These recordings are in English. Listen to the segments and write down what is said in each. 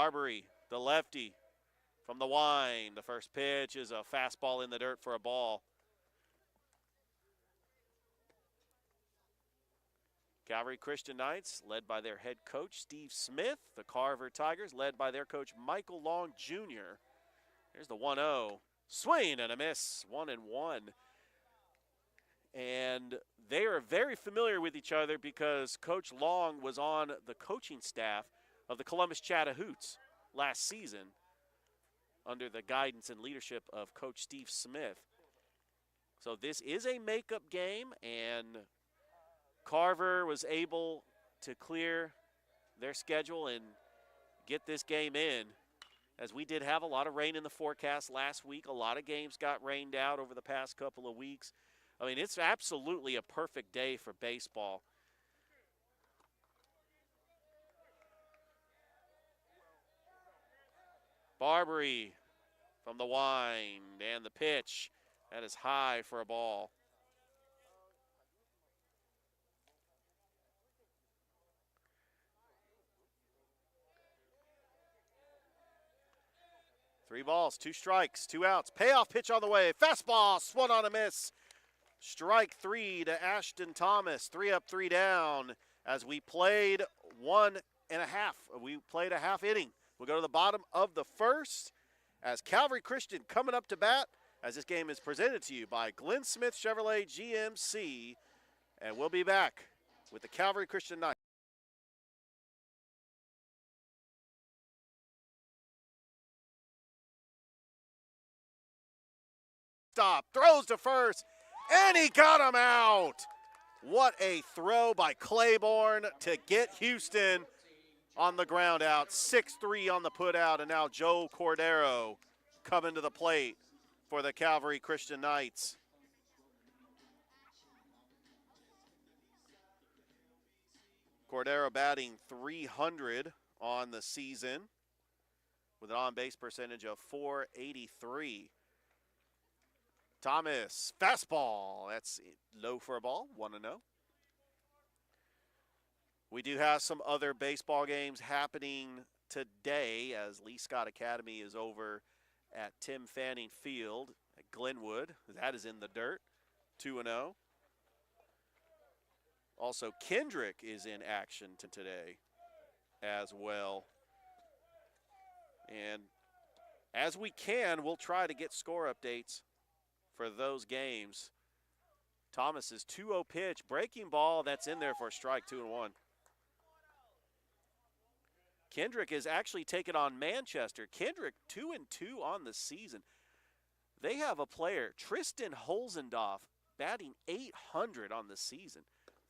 Barbary, the lefty, from the wind. The first pitch is a fastball in the dirt for a ball. Calvary Christian Knights, led by their head coach, Steve Smith. The Carver Tigers, led by their coach, Michael Long Jr. Here's the 1-0. Swing and a miss, 1-1. And they are very familiar with each other because Coach Long was on the coaching staff of the Columbus Chattahoots last season under the guidance and leadership of Coach Steve Smith. So this is a makeup game, and Carver was able to clear their schedule and get this game in, as we did have a lot of rain in the forecast last week. A lot of games got rained out over the past couple of weeks. I mean, it's absolutely a perfect day for baseball. Barbary from the wind, and the pitch. That is high for a ball. Three balls, 2 strikes, 2 outs. Payoff pitch on the way. Fastball, swung on a miss. Strike 3 to Ashton Thomas. 3 up, 3 down. As we played 1 1/2. We played a half inning. We'll go to the bottom of the first as Calvary Christian coming up to bat, as this game is presented to you by Glenn Smith Chevrolet GMC. And we'll be back with the Calvary Christian Knights. Stop, throws to first, and he got him out. What a throw by Claiborne to get Houston on the ground out. 6-3 on the put out, and now Joe Cordero coming to the plate for the Calvary Christian Knights. Cordero batting .300 on the season with an on-base percentage of .483. Thomas, fastball. That's low for a ball, 1-0. We do have some other baseball games happening today as Lee Scott Academy is over at Tim Fanning Field at Glenwood. That is in the dirt, 2-0. Also, Kendrick is in action today as well. And as we can, we'll try to get score updates for those games. Thomas's 2-0 pitch, breaking ball, that's in there for a strike, 2-1. Kendrick is actually taking on Manchester. Kendrick 2-2 on the season. They have a player, Tristan Holzendorf, batting .800 on the season.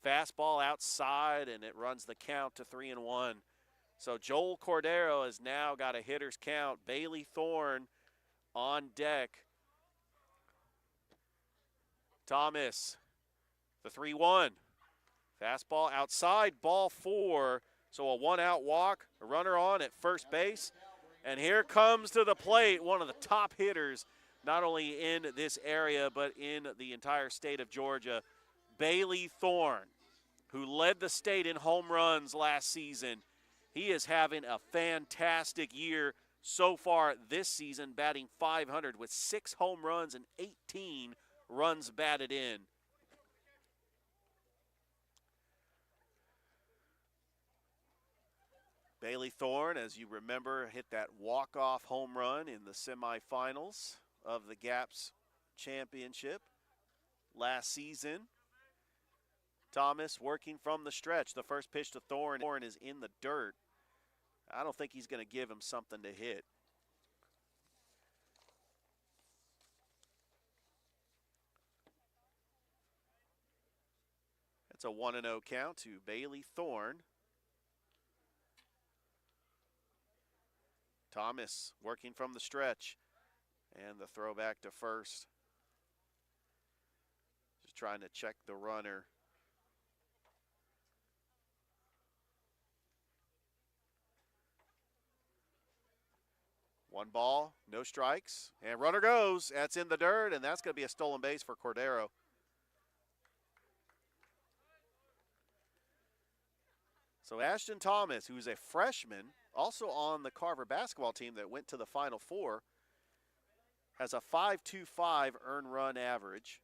Fastball outside, and it runs the count to 3-1. So Joel Cordero has now got a hitter's count. Bailey Thorne on deck. Thomas, the 3-1. Fastball outside, ball 4. So a 1-out walk, a runner on at first base. And here comes to the plate one of the top hitters, not only in this area, but in the entire state of Georgia, Bailey Thorne, who led the state in home runs last season. He is having a fantastic year so far this season, batting .500 with 6 home runs and 18 runs batted in. Bailey Thorne, as you remember, hit that walk-off home run in the semifinals of the GAPS championship last season. Thomas working from the stretch. The first pitch to Thorne. Thorne is in the dirt. I don't think he's going to give him something to hit. It's a 1-0 count to Bailey Thorne. Thomas working from the stretch. And the throw back to first. Just trying to check the runner. One ball, no strikes, and runner goes. That's in the dirt, and that's going to be a stolen base for Cordero. So Ashton Thomas, who's a freshman, also on the Carver basketball team that went to the Final Four, has a 5.25 earned run average.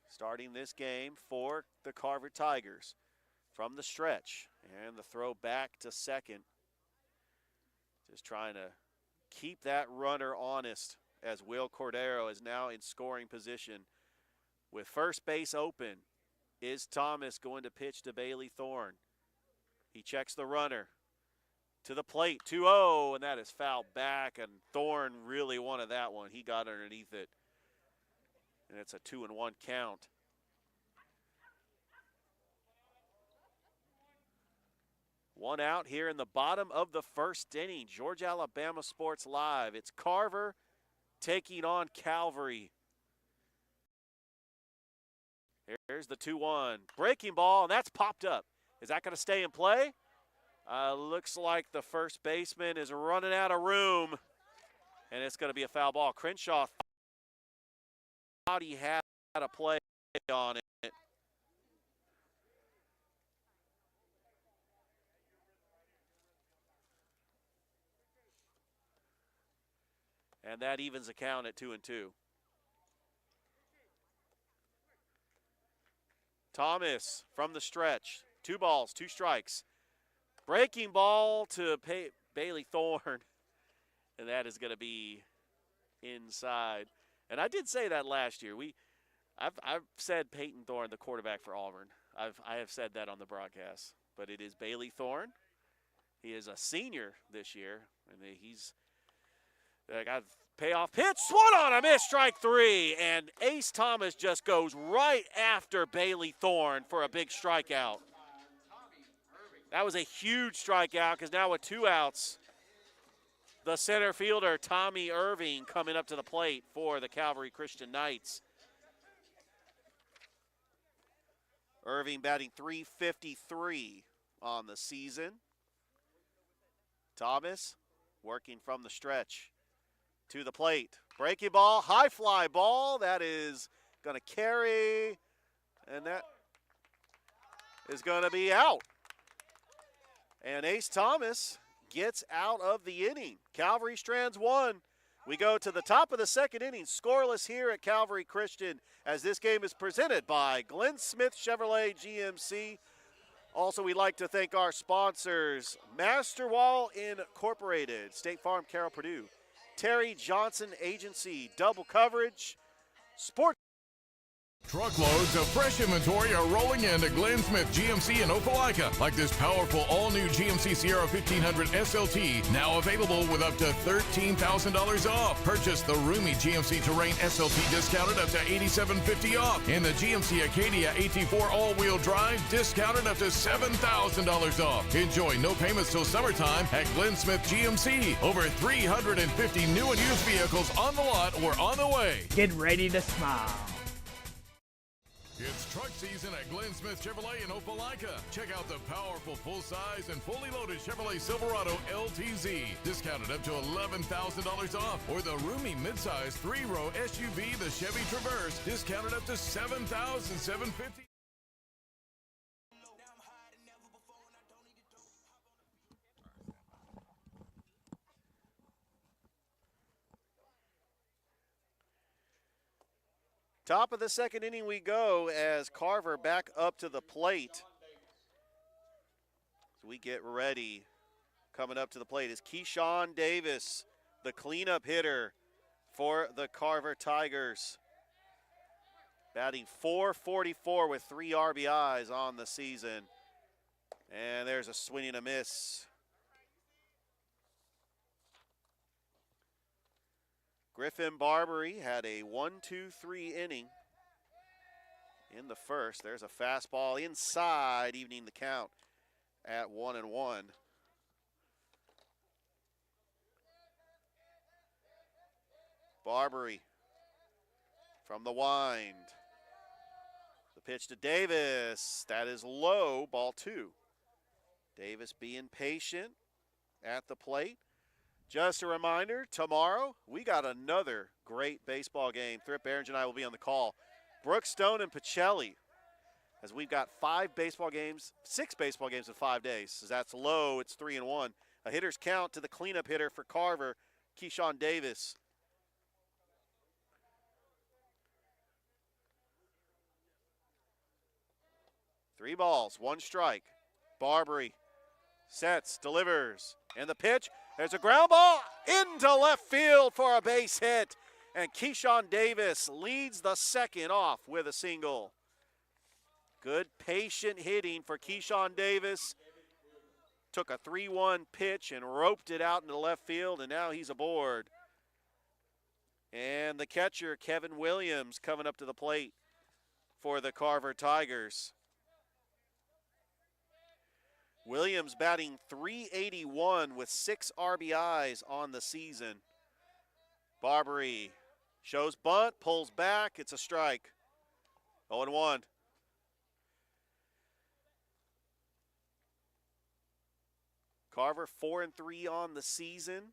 Starting this game for the Carver Tigers from the stretch. And the throw back to second. Just trying to keep that runner honest as Will Cordero is now in scoring position. With first base open, is Thomas going to pitch to Bailey Thorne? He checks the runner to the plate, 2-0, and that is fouled back, and Thorne really wanted that one. He got underneath it, and it's a 2-1 count. One out here in the bottom of the first inning. Georgia Alabama Sports Live. It's Carver taking on Calvary. Here's the 2-1. Breaking ball, and that's popped up. Is that going to stay in play? Looks like the first baseman is running out of room, and it's going to be a foul ball. Crenshaw thought he had a play on it. And that evens the count at 2-2. Thomas from the stretch. 2 balls, 2 strikes. Breaking ball to Bailey Thorne. And that is going to be inside. And I did say that last year. I've said Peyton Thorne, the quarterback for Auburn. I have said that on the broadcast. But it is Bailey Thorne. He is a senior this year. And he's got payoff pitch, swung on a miss, strike 3, and Ace Thomas just goes right after Bailey Thorne for a big strikeout. That was a huge strikeout because now with 2 outs, the center fielder, Tommy Irving, coming up to the plate for the Calvary Christian Knights. Irving batting .353 on the season. Thomas working from the stretch. To the plate. Breaking ball, high fly ball. That is going to carry, and that is going to be out. And Ace Thomas gets out of the inning. Calvary strands 1. We go to the top of the second inning, scoreless here at Calvary Christian, as this game is presented by Glenn Smith Chevrolet GMC. Also, we'd like to thank our sponsors, Masterwall Incorporated, State Farm, Carroll, Purdue, Terry Johnson Agency, Double Coverage, Sports. Truckloads of fresh inventory are rolling into Glenn Smith GMC in Opelika, like this powerful all-new GMC Sierra 1500 SLT, now available with up to $13,000 off. Purchase the roomy GMC Terrain SLT discounted up to $8,750 off, and the GMC Acadia AT4 all-wheel drive discounted up to $7,000 off. Enjoy no payments till summertime at Glenn Smith GMC. Over 350 new and used vehicles on the lot or on the way. Get ready to smile. It's truck season at Glenn Smith Chevrolet in Opelika. Check out the powerful full-size and fully loaded Chevrolet Silverado LTZ, discounted up to $11,000 off, or the roomy midsize 3-row SUV, the Chevy Traverse, discounted up to $7,750. Top of the second inning we go as Carver back up to the plate. So we get ready. Coming up to the plate is Keyshawn Davis, the cleanup hitter for the Carver Tigers. Batting .444 with 3 RBIs on the season. And there's a swing and a miss. Griffin Barbary had a 1-2-3 inning in the first. There's a fastball inside, evening the count at 1-1. Barbary from the wind. The pitch to Davis. That is low, ball 2. Davis being patient at the plate. Just a reminder, tomorrow we got another great baseball game. Thrip Berenger and I will be on the call. Brookstone and Pacelli. as we've got 6 baseball games in 5 days. As that's low, it's 3-1. A hitter's count to the cleanup hitter for Carver, Keyshawn Davis. Three balls, 1 strike. Barbary sets, delivers, and the pitch. There's a ground ball into left field for a base hit. And Keyshawn Davis leads the second off with a single. Good patient hitting for Keyshawn Davis. Took a 3-1 pitch and roped it out into left field, and now he's aboard. And the catcher, Kevin Williams, coming up to the plate for the Carver Tigers. Williams batting .381 with 6 RBIs on the season. Barbary shows bunt, pulls back. It's a strike. 0-1. Carver 4-3 on the season.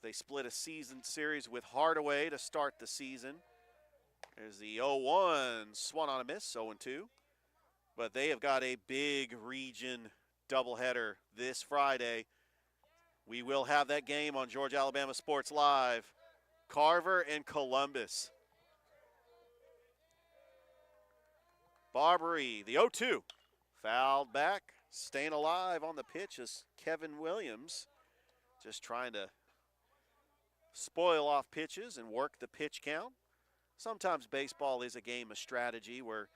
They split a season series with Hardaway to start the season. There's the 0-1, swung on a miss, 0-2. But they have got a big region doubleheader this Friday. We will have that game on Georgia Alabama Sports Live. Carver and Columbus. Barbary, the 0-2. Fouled back, staying alive on the pitch is Kevin Williams. Just trying to spoil off pitches and work the pitch count. Sometimes baseball is a game of strategy where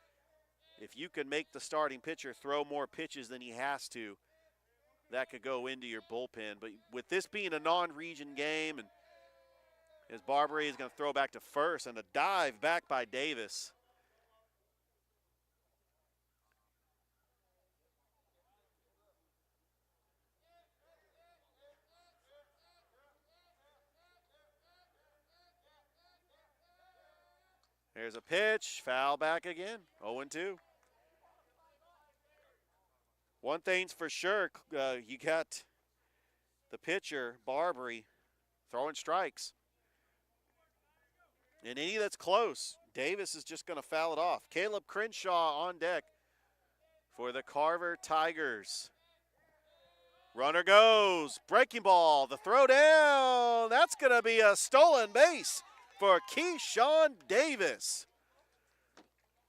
if you can make the starting pitcher throw more pitches than he has to, that could go into your bullpen. But with this being a non-region game, and as Barbary is going to throw back to first, and a dive back by Davis. There's a pitch, foul back again, 0-2. One thing's for sure, you got the pitcher, Barbary, throwing strikes. And any that's close, Davis is just going to foul it off. Caleb Crenshaw on deck for the Carver Tigers. Runner goes, breaking ball, the throw down. That's going to be a stolen base for Keyshawn Davis.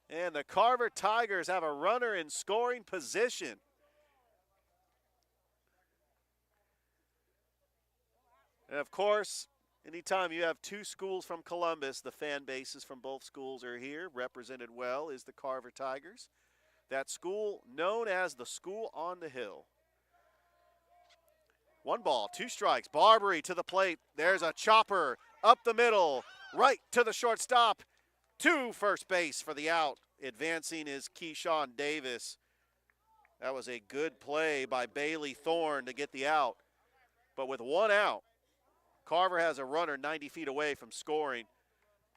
And the Carver Tigers have a runner in scoring position. And of course, anytime you have 2 schools from Columbus, the fan bases from both schools are here. Represented well is the Carver Tigers. That school known as the School on the Hill. 1 ball, 2 strikes. Barbary to the plate. There's a chopper up the middle, right to the shortstop, to first base for the out. Advancing is Keyshawn Davis. That was a good play by Bailey Thorne to get the out. But with 1 out, Carver has a runner 90 feet away from scoring.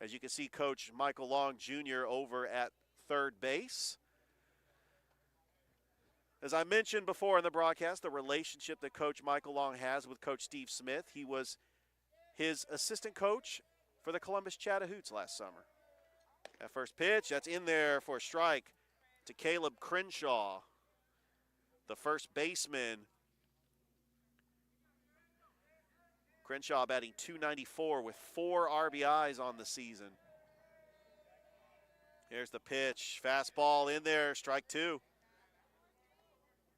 As you can see, Coach Michael Long Jr. over at third base. As I mentioned before in the broadcast, the relationship that Coach Michael Long has with Coach Steve Smith. He was his assistant coach for the Columbus Chattahoochee last summer. That first pitch, that's in there for a strike to Caleb Crenshaw, the first baseman. Crenshaw batting .294 with 4 RBIs on the season. Here's the pitch, fastball in there, strike 2.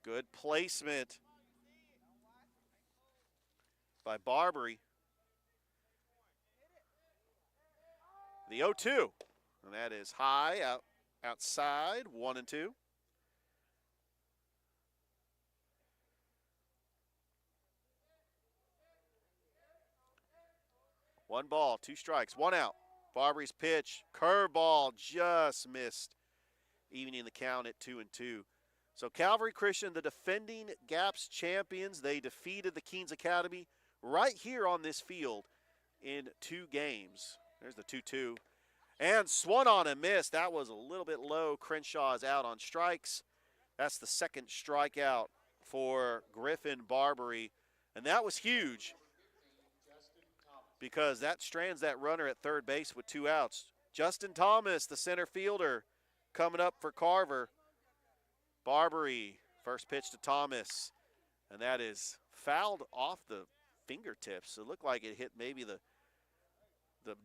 Good placement by Barbary. The 0-2, and that is high, outside, 1-2. One ball, 2 strikes, 1 out. Barbary's pitch, curveball, just missed, evening the count at 2-2. So Calvary Christian, the defending GAPS champions, they defeated the Keens Academy right here on this field in 2 games. There's the 2-2. And swung on and missed. That was a little bit low. Crenshaw is out on strikes. That's the second strikeout for Griffin Barbary. And that was huge because that strands that runner at third base with 2 outs. Justin Thomas, the center fielder, coming up for Carver. Barbary, first pitch to Thomas, and that is fouled off the fingertips. It looked like it hit maybe the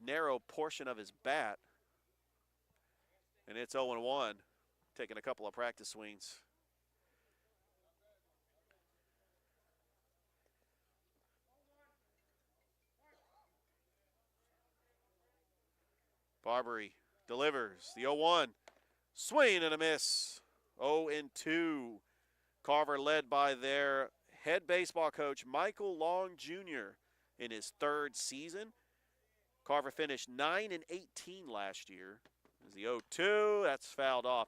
narrow portion of his bat. And it's 0-1, taking a couple of practice swings. Barbary delivers the 0-1. Swing and a miss. 0-2. Carver led by their head baseball coach, Michael Long Jr., in his third season. Carver finished 9-18 last year. There's the 0-2. That's fouled off.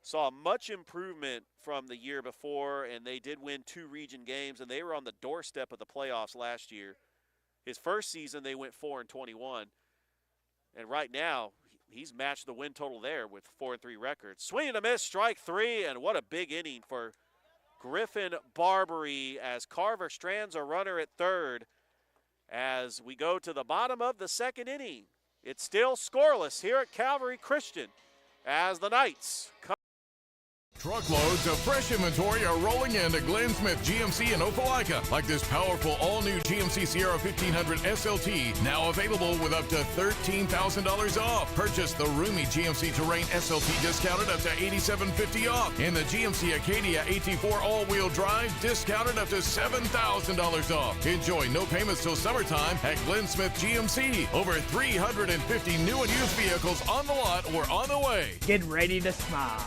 Saw much improvement from the year before, and they did win 2 region games, and they were on the doorstep of the playoffs last year. His first season, they went 4-21. And right now, he's matched the win total there with 4-3 records. Swing and a miss, strike 3, and what a big inning for Griffin Barbary as Carver strands a runner at third. As we go to the bottom of the second inning, it's still scoreless here at Calvary Christian as the Knights come. Truckloads of fresh inventory are rolling into Glenn Smith GMC in Opelika, like this powerful all-new GMC Sierra 1500 SLT, now available with up to $13,000 off. Purchase the roomy GMC Terrain SLT discounted up to $8,750 off, and the GMC Acadia AT4 all-wheel drive discounted up to $7,000 off. Enjoy no payments till summertime at Glenn Smith GMC. Over 350 new and used vehicles on the lot or on the way. Get ready to smile.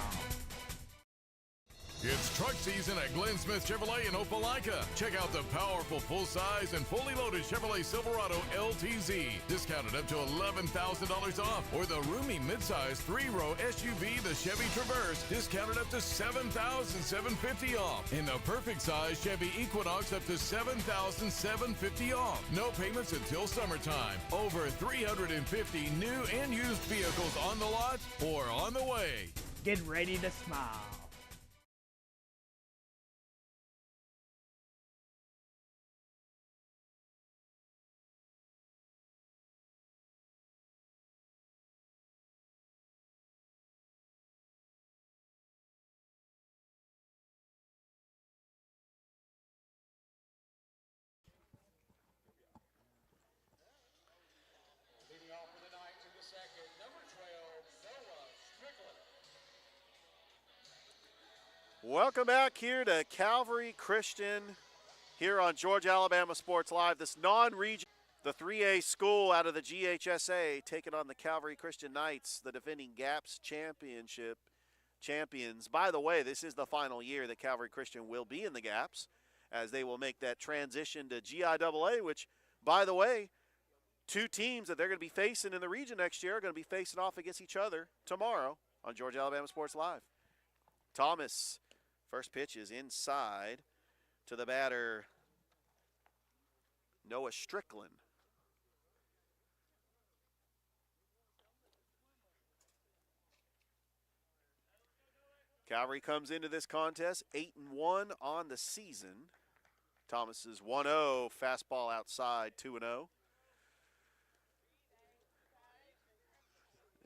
It's truck season at Glenn Smith Chevrolet in Opelika. Check out the powerful full-size and fully loaded Chevrolet Silverado LTZ, discounted up to $11,000 off, or the roomy midsize 3-row SUV, the Chevy Traverse, discounted up to $7,750 off, and the perfect size Chevy Equinox up to $7,750 off. No payments until summertime. Over 350 new and used vehicles on the lot or on the way. Get ready to smile. Welcome back here to Calvary Christian here on Georgia Alabama Sports Live. This non-region, the 3A school out of the GHSA taking on the Calvary Christian Knights, the defending GAPS championship champions. By the way, this is the final year that Calvary Christian will be in the GAPS, as they will make that transition to GIAA, which, by the way, 2 teams that they're going to be facing in the region next year are going to be facing off against each other tomorrow on Georgia Alabama Sports Live. Thomas, first pitch is inside to the batter, Noah Strickland. Calvary comes into this contest 8-1 on the season. Thomas's 1-0 fastball outside, 2-0.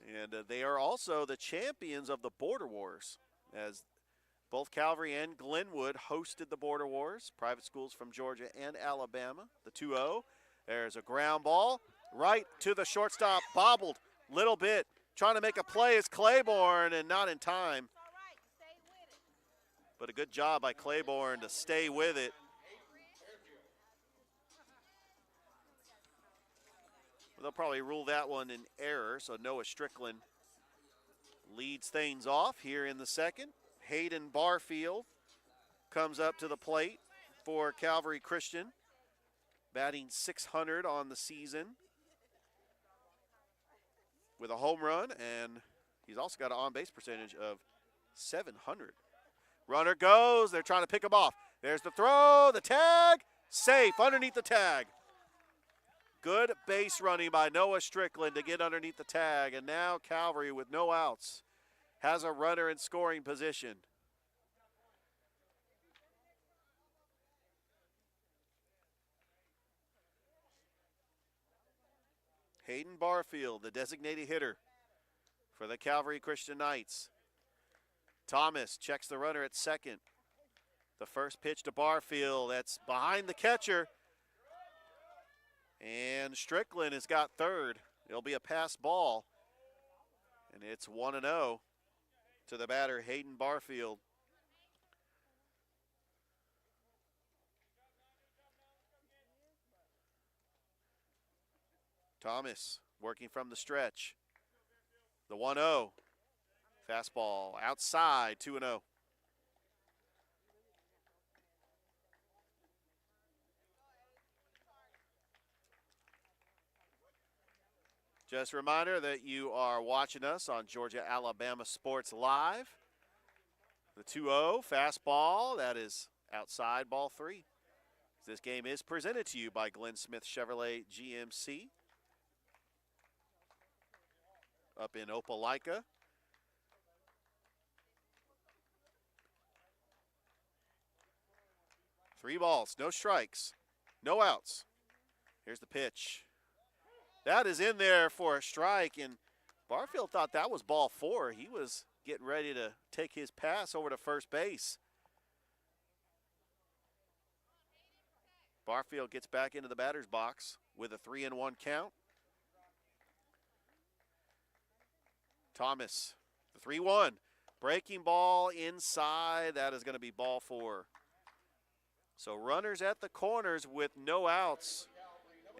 And they are also the champions of the Border Wars, as both Calvary and Glenwood hosted the Border Wars, private schools from Georgia and Alabama. The 2-0. There's a ground ball right to the shortstop, bobbled a little bit. Trying to make a play is Claiborne, and not in time. But a good job by Claiborne to stay with it. They'll probably rule that one in error, so Noah Strickland leads things off here in the second. Hayden Barfield comes up to the plate for Calvary Christian, batting .600 on the season with a home run, and he's also got an on-base percentage of .700. Runner goes. They're trying to pick him off. There's the throw, the tag, safe underneath the tag. Good base running by Noah Strickland to get underneath the tag, and now Calvary, with no outs, has a runner in scoring position. Hayden Barfield, the designated hitter for the Calvary Christian Knights. Thomas checks the runner at second. The first pitch to Barfield, that's behind the catcher. And Strickland has got third. It'll be a pass ball. And it's 1-0 to the batter, Hayden Barfield. Thomas working from the stretch. The 1-0. Fastball outside, 2-0. Just a reminder that you are watching us on Georgia-Alabama Sports Live. The 2-0 fastball, that is outside, ball 3. This game is presented to you by Glenn Smith Chevrolet GMC up in Opelika. Three balls, no strikes, no outs. Here's the pitch. That is in there for a strike, and Barfield thought that was ball 4. He was getting ready to take his pass over to first base. Barfield gets back into the batter's box with a 3-1 count. Thomas, the 3-1. Breaking ball inside. That is going to be ball 4. So runners at the corners with no outs.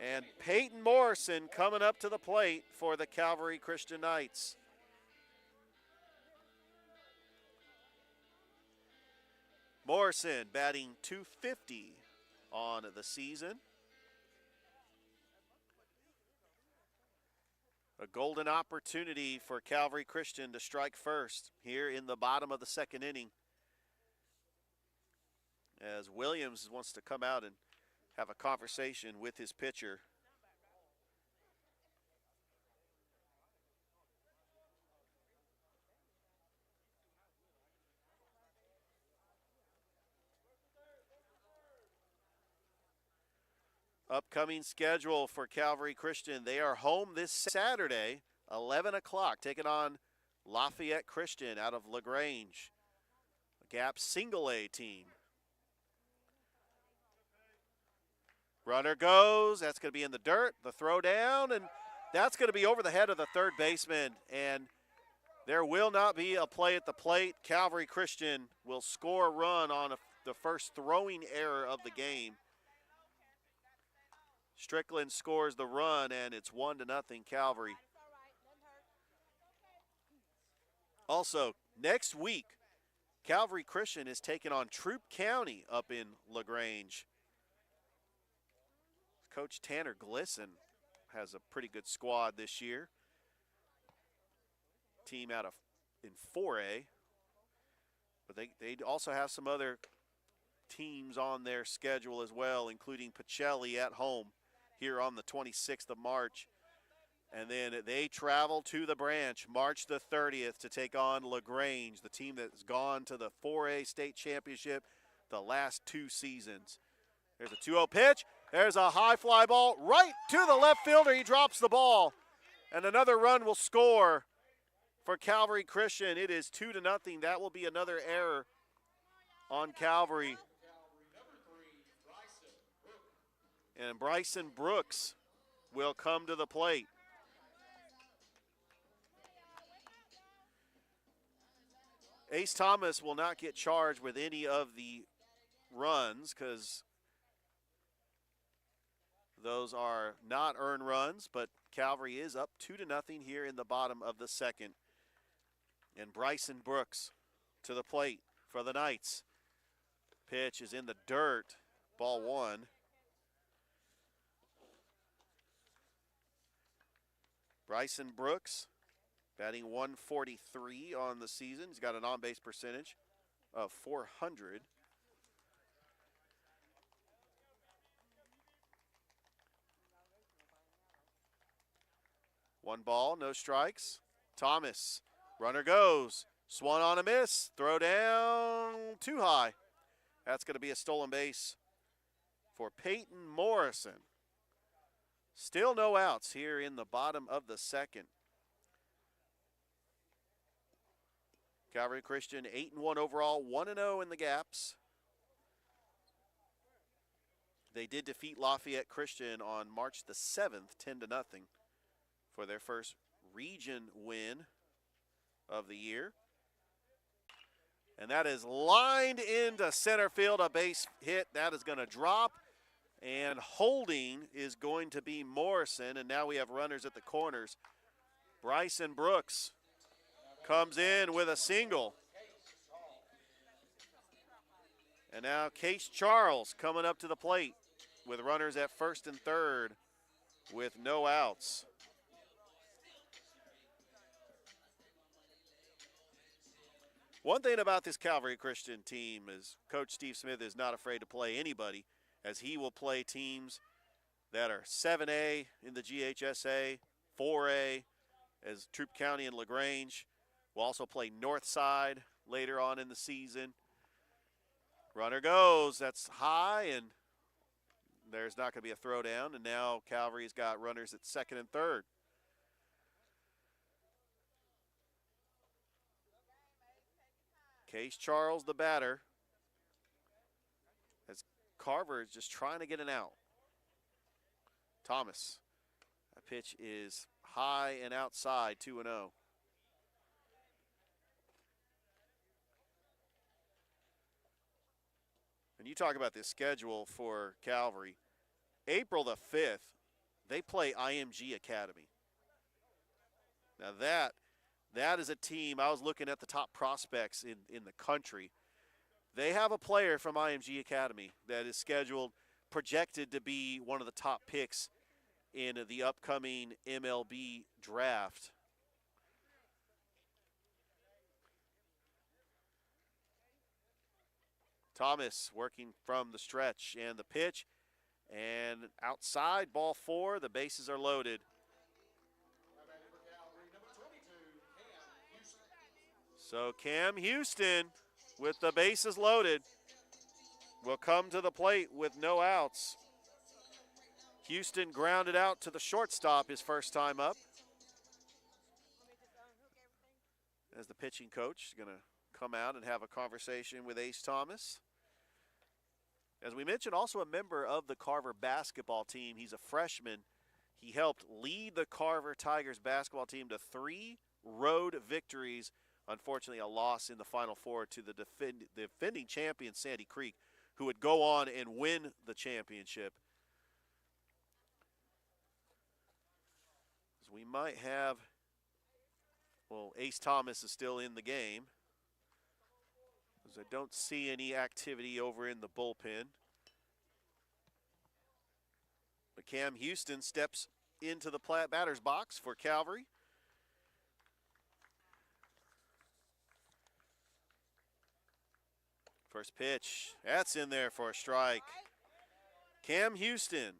And Peyton Morrison coming up to the plate for the Calvary Christian Knights. Morrison batting .250 on the season. A golden opportunity for Calvary Christian to strike first here in the bottom of the second inning, as Williams wants to come out and have a conversation with his pitcher. Upcoming schedule for Calvary Christian. They are home this Saturday, 11 o'clock, taking on Lafayette Christian out of LaGrange, a Gap single A team. Runner goes, that's going to be in the dirt, the throw down, and that's going to be over the head of the third baseman, and there will not be a play at the plate. Calvary Christian will score a run on the first throwing error of the game. Strickland scores the run, and it's 1-0 Calvary. Also, next week, Calvary Christian is taking on Troup County up in LaGrange. Coach Tanner Glisson has a pretty good squad this year. Team out of in 4A. But they also have some other teams on their schedule as well, including Pacelli at home here on the 26th of March. And then they travel to the Branch March the 30th to take on LaGrange, the team that's gone to the 4A state championship the last 2 seasons. There's a 2-0 pitch. There's a high fly ball right to the left fielder. He drops the ball. And another run will score for Calvary Christian. It is 2-0. That will be another error on Calvary. And Bryson Brooks will come to the plate. Ace Thomas will not get charged with any of the runs because those are not earned runs, but Calvary is up 2-0 here in the bottom of the second. And Bryson Brooks to the plate for the Knights. Pitch is in the dirt, ball 1. Bryson Brooks batting .143 on the season. He's got an on-base percentage of .400. One ball, no strikes. Thomas, runner goes. Swung on a miss. Throw down too high. That's going to be a stolen base for Peyton Morrison. Still no outs here in the bottom of the second. Calvary Christian 8-1 overall, 1-0 in the gaps. They did defeat Lafayette Christian on March the 7th, 10-0, for their first region win of the year. And that is lined into center field, a base hit. That is going to drop, and holding is going to be Morrison, and now we have runners at the corners. Bryson Brooks comes in with a single. And now Case Charles coming up to the plate with runners at first and third with no outs. One thing about this Calvary Christian team is Coach Steve Smith is not afraid to play anybody, as he will play teams that are 7A in the GHSA, 4A as Troup County and LaGrange. We'll also play Northside later on in the season. Runner goes, that's high, and there's not going to be a throwdown, and now Calvary's got runners at second and third. Case Charles, the batter, as Carver is just trying to get an out. Thomas, that pitch is high and outside, 2-0. And you talk about this schedule for Calvary. April the 5th, they play IMG Academy. Now that is a team, I was looking at the top prospects in the country. They have a player from IMG Academy that is scheduled, projected to be one of the top picks in the upcoming MLB draft. Thomas working from the stretch, and the pitch, and outside, ball 4, the bases are loaded. So Cam Houston, with the bases loaded, will come to the plate with no outs. Houston grounded out to the shortstop his first time up. As the pitching coach is going to come out and have a conversation with Ace Thomas. As we mentioned, also a member of the Carver basketball team. He's a freshman. He helped lead the Carver Tigers basketball team to 3 road victories. Unfortunately, a loss in the Final Four to the defending champion Sandy Creek, who would go on and win the championship. So we might have, well, Ace Thomas is still in the game, as I don't see any activity over in the bullpen. But Cam Houston steps into the batter's box for Calvary. First pitch, that's in there for a strike. Cam Houston,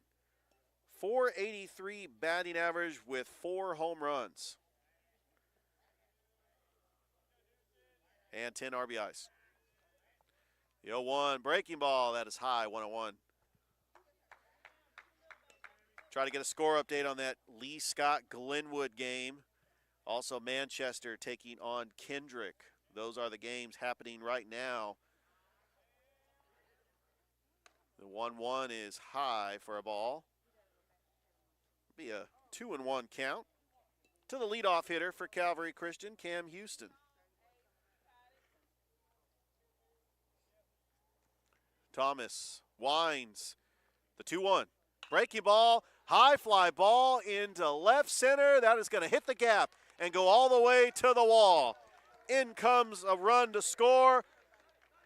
.483 batting average with 4 home runs and 10 RBIs. The 0-1 breaking ball, that is high, 1-1. Try to get a score update on that Lee Scott-Glenwood game. Also Manchester taking on Kendrick. Those are the games happening right now. The 1-1 is high for a ball. Be a 2-1 count to the leadoff hitter for Calvary Christian, Cam Houston. Thomas winds the 2-1. Breaking ball, high fly ball into left center. That is going to hit the gap and go all the way to the wall. In comes a run to score.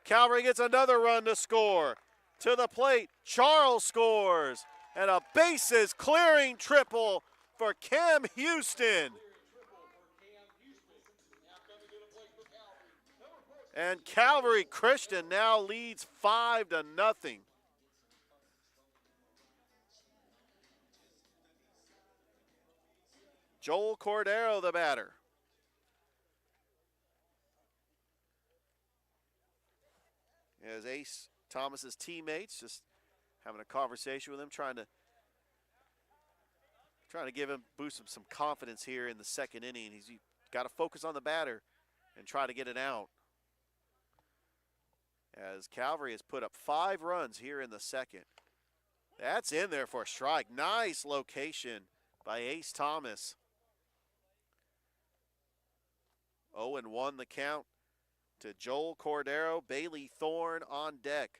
Calvary gets another run to score. To the plate, Charles scores, and a bases clearing triple for Cam Houston. And Calvary Christian now leads 5-0. Joel Cordero, the batter. As Ace Thomas's teammates just having a conversation with him, trying to give him, boost him some confidence here in the second inning. He's got to focus on the batter and try to get it out. As Calvary has put up 5 runs here in the second. That's in there for a strike. Nice location by Ace Thomas. 0-1 the count to Joel Cordero. Bailey Thorne on deck.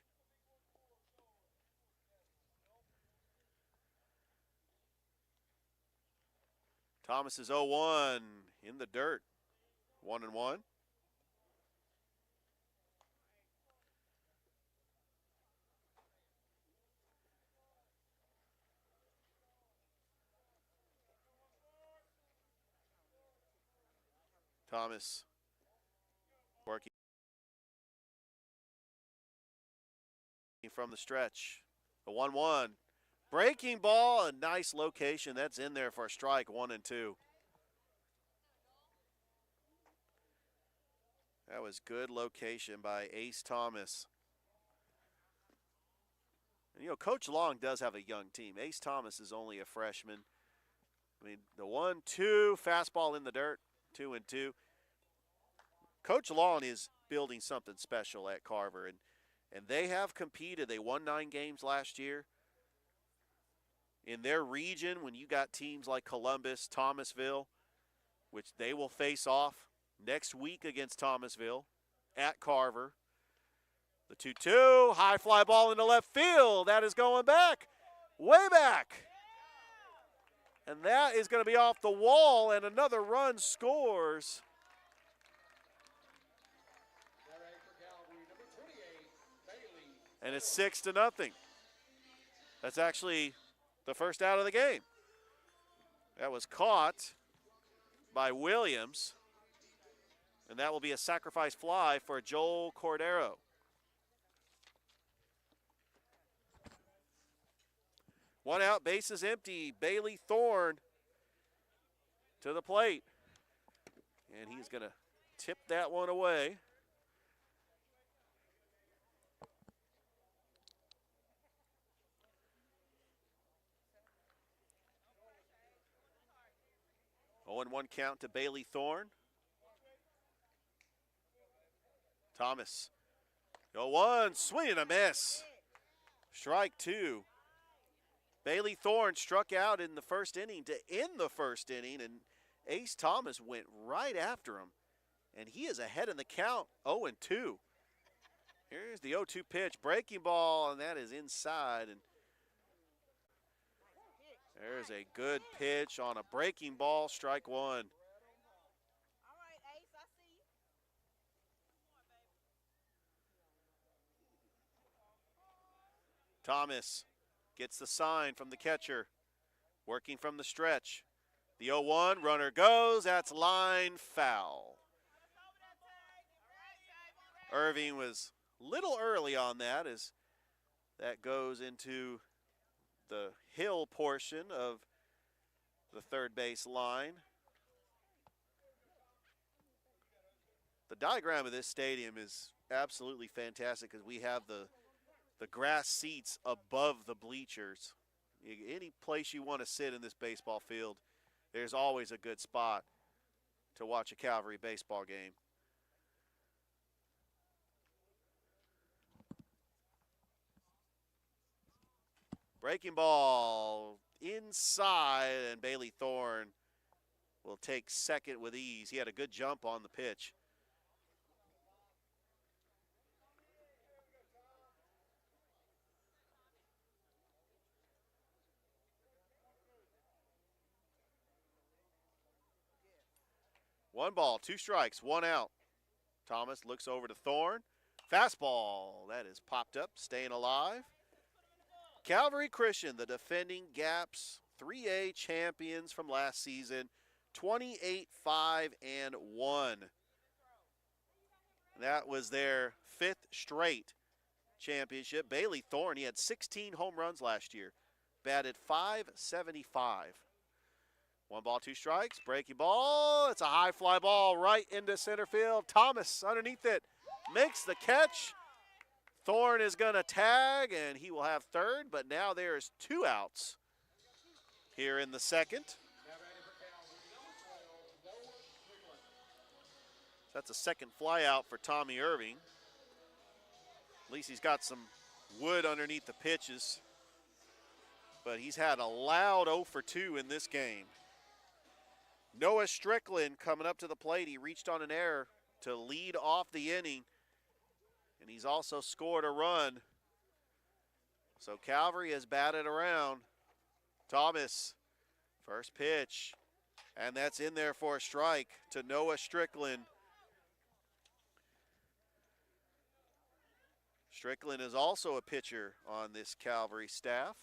Thomas is 0-1 in the dirt. 1-1. Thomas working from the stretch. The 1-1. Breaking ball, a nice location. That's in there for a strike, 1-2. That was good location by Ace Thomas. And, you know, Coach Long does have a young team. Ace Thomas is only a freshman. I mean, the 1-2, fastball in the dirt, 2-2. Coach Long is building something special at Carver, and they have competed. They won 9 games last year. In their region, when you got teams like Columbus, Thomasville, which they will face off next week against Thomasville at Carver. The 2-2, high fly ball into left field. That is going back, way back. And that is going to be off the wall, and another run scores. And it's 6-0. That's actually the first out of the game. That was caught by Williams. And that will be a sacrifice fly for Joel Cordero. One out, bases empty. Bailey Thorne to the plate. And he's going to tip that one away. Oh, and 1 count to Bailey Thorne. Thomas, 0-1, swing and a miss. Strike 2. Bailey Thorne struck out in the first inning to end the first inning, and Ace Thomas went right after him, and he is ahead in the count, 0-2. Here's the 0-2 pitch, breaking ball, and that is inside. And there's a good pitch on a breaking ball, strike 1. Thomas gets the sign from the catcher, working from the stretch. The 0-1, runner goes, that's line foul. Irving was a little early on that as that goes into the hill portion of the third base line. The diagram of this stadium is absolutely fantastic because we have the grass seats above the bleachers. Any place you want to sit in this baseball field, there's always a good spot to watch a Calvary baseball game. Breaking ball inside, and Bailey Thorne will take second with ease. He had a good jump on the pitch. One ball, 2 strikes, 1 out. Thomas looks over to Thorne. Fastball, that is popped up, staying alive. Calvary Christian, the defending GAPS 3A champions from last season, 28-5-1. That was their 5th straight championship. Bailey Thorne, he had 16 home runs last year, batted .575. 1 ball, 2 strikes, breaking ball. It's a high fly ball right into center field. Thomas underneath it makes the catch. Thorne is going to tag, and he will have third, but now there's 2 outs here in the second. That's a second fly out for Tommy Irving. At least he's got some wood underneath the pitches. But he's had a loud 0 for 2 in this game. Noah Strickland coming up to the plate. He reached on an error to lead off the inning. And he's also scored a run. So Calvary has batted around. Thomas, first pitch. And that's in there for a strike to Noah Strickland. Strickland is also a pitcher on this Calvary staff.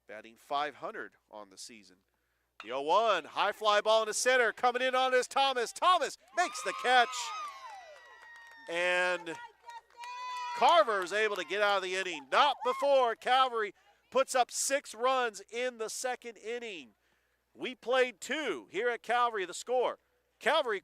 Batting .500 on the season. The 0-1, high fly ball into center. Coming in on is Thomas. Thomas makes the catch. And Carver is able to get out of the inning. Not before Calvary puts up 6 runs in the second inning. We played 2 here at Calvary. The score, Calvary.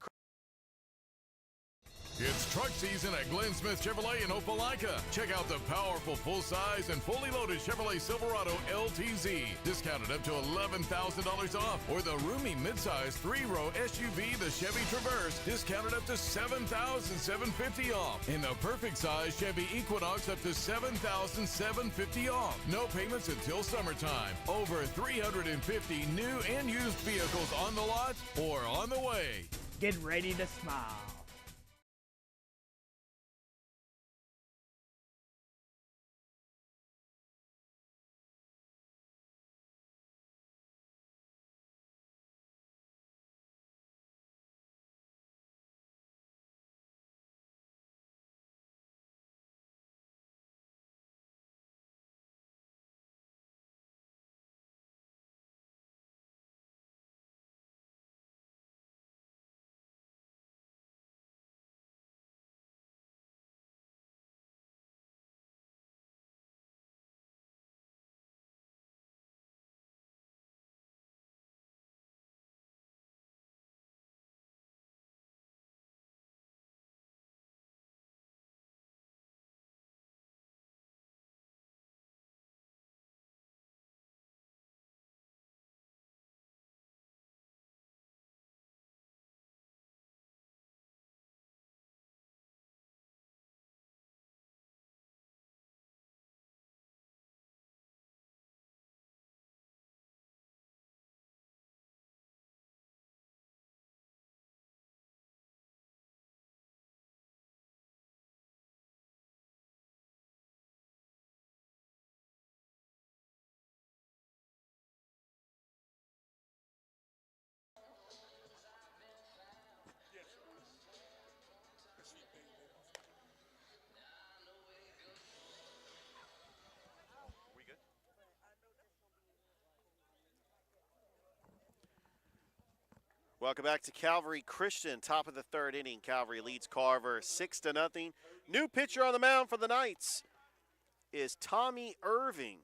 It's truck season at Glenn Smith Chevrolet in Opelika. Check out the powerful full-size and fully loaded Chevrolet Silverado LTZ, discounted up to $11,000 off, or the roomy midsize 3-row SUV, the Chevy Traverse, discounted up to $7,750 off, and the perfect size Chevy Equinox up to $7,750 off. No payments until summertime. Over 350 new and used vehicles on the lot or on the way. Get ready to smile. Welcome back to Calvary Christian, top of the third inning. Calvary leads Carver 6-0. New pitcher on the mound for the Knights is Tommy Irving,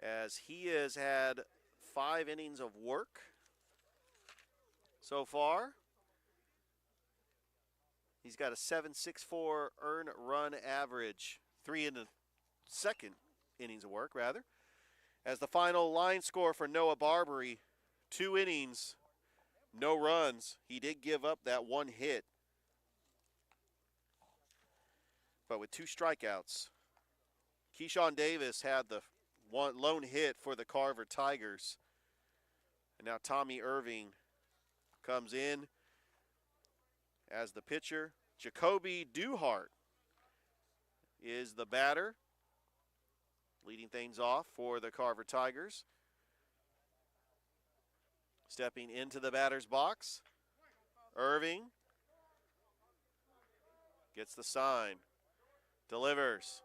as he has had 5 innings of work so far. He's got a .764 earned run average, 3 in the second innings of work, rather. As the final line score for Noah Barbary, 2 innings, no runs. He did give up that 1 hit, but with 2 strikeouts. Keyshawn Davis had the one lone hit for the Carver Tigers. And now Tommy Irving comes in as the pitcher. Jacoby Duhart is the batter, leading things off for the Carver Tigers. Stepping into the batter's box, Irving gets the sign, delivers,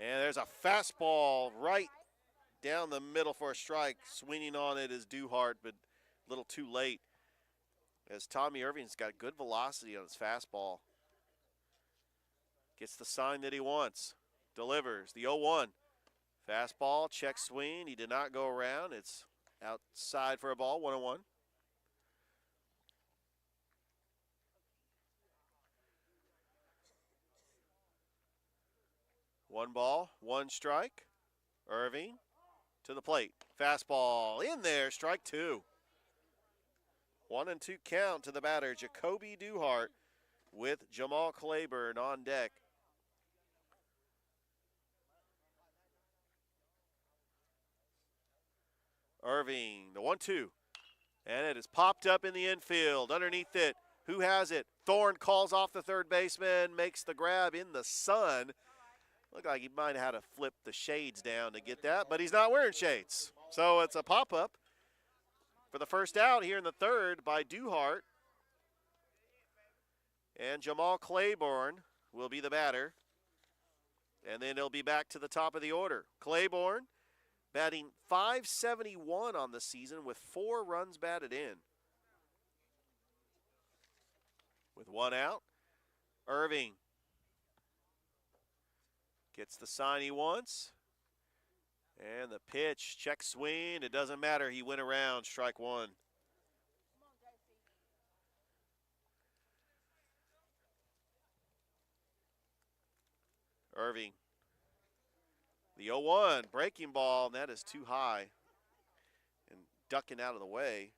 and there's a fastball right down the middle for a strike. Swinging on it is Duhart, but a little too late, as Tommy Irving's got good velocity on his fastball. Gets the sign that he wants, delivers the 0-1. Fastball, check swing, he did not go around. It's outside for a ball, 1-1. One ball, 1 strike. Irving to the plate. Fastball in there, strike 2. 1-2 count to the batter, Jacoby Duhart, with Jamal Claiborne on deck. Irving, the 1-2. And it is popped up in the infield. Underneath it, who has it? Thorne calls off the third baseman, makes the grab in the sun. Looked like he might have had to flip the shades down to get that, but he's not wearing shades. So it's a pop-up for the first out here in the third by Duhart. And Jamal Claiborne will be the batter. And then he'll be back to the top of the order. Claiborne batting .571 on the season with 4 runs batted in. With 1 out, Irving gets the sign he wants. And the pitch, check swing. It doesn't matter. He went around, strike 1. Irving. The 0-1, breaking ball, and that is too high. And ducking out of the way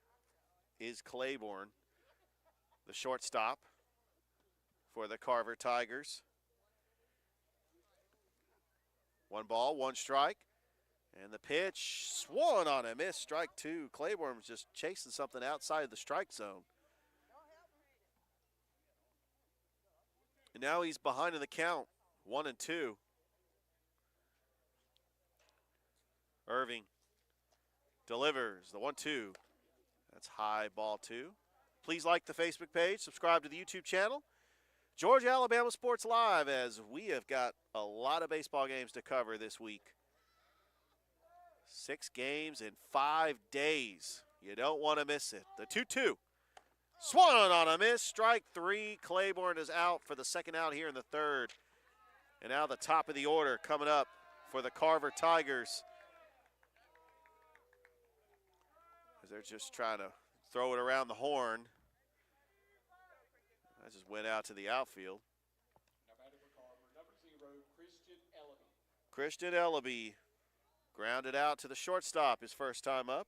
is Claiborne, the shortstop for the Carver Tigers. 1 ball, 1 strike. And the pitch, swung on a miss, strike 2. Claiborne was just chasing something outside the strike zone. And now he's behind in the count, 1-2. Irving delivers the 1-2. That's high, ball 2. Please like the Facebook page, subscribe to the YouTube channel. Georgia Alabama Sports Live, as we have got a lot of baseball games to cover this week. 6 games in 5 days. You don't want to miss it. The 2-2. Swung on a miss, strike 3. Claiborne is out for the second out here in the third. And now the top of the order coming up for the Carver Tigers. They're just trying to throw it around the horn. That just went out to the outfield. Christian Ellaby grounded out to the shortstop his first time up.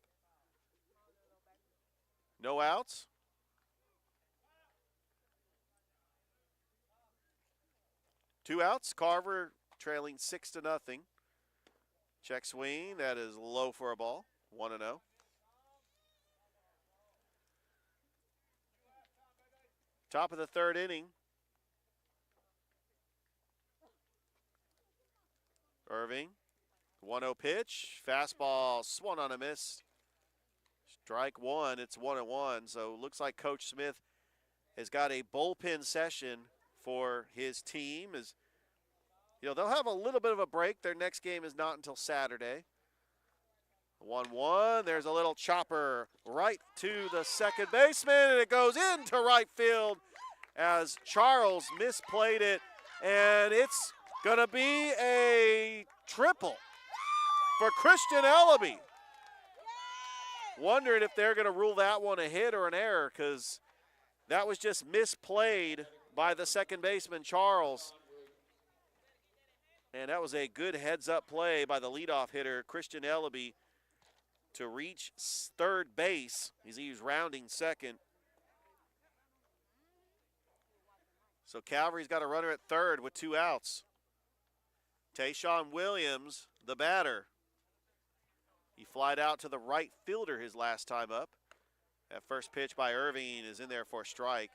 No outs. Two outs. Carver trailing 6-0. Check swing. That is low for a ball. 1-0. Top of the third inning. Irving, 1-0 pitch. Fastball swung on a miss. Strike 1, it's 1-1. So looks like Coach Smith has got a bullpen session for his team. They'll have a little bit of a break. Their next game is not until Saturday. 1-1, there's a little chopper right to the second baseman, and it goes into right field as Charles misplayed it, and it's going to be a triple for Christian Ellaby. Wondering if they're going to rule that one a hit or an error, because that was just misplayed by the second baseman, Charles. And that was a good heads-up play by the leadoff hitter, Christian Ellaby, to reach third base as he was rounding second. So Calvary's got a runner at third with 2 outs. Tayshawn Williams, the batter. He flied out to the right fielder his last time up. That first pitch by Irving is in there for a strike.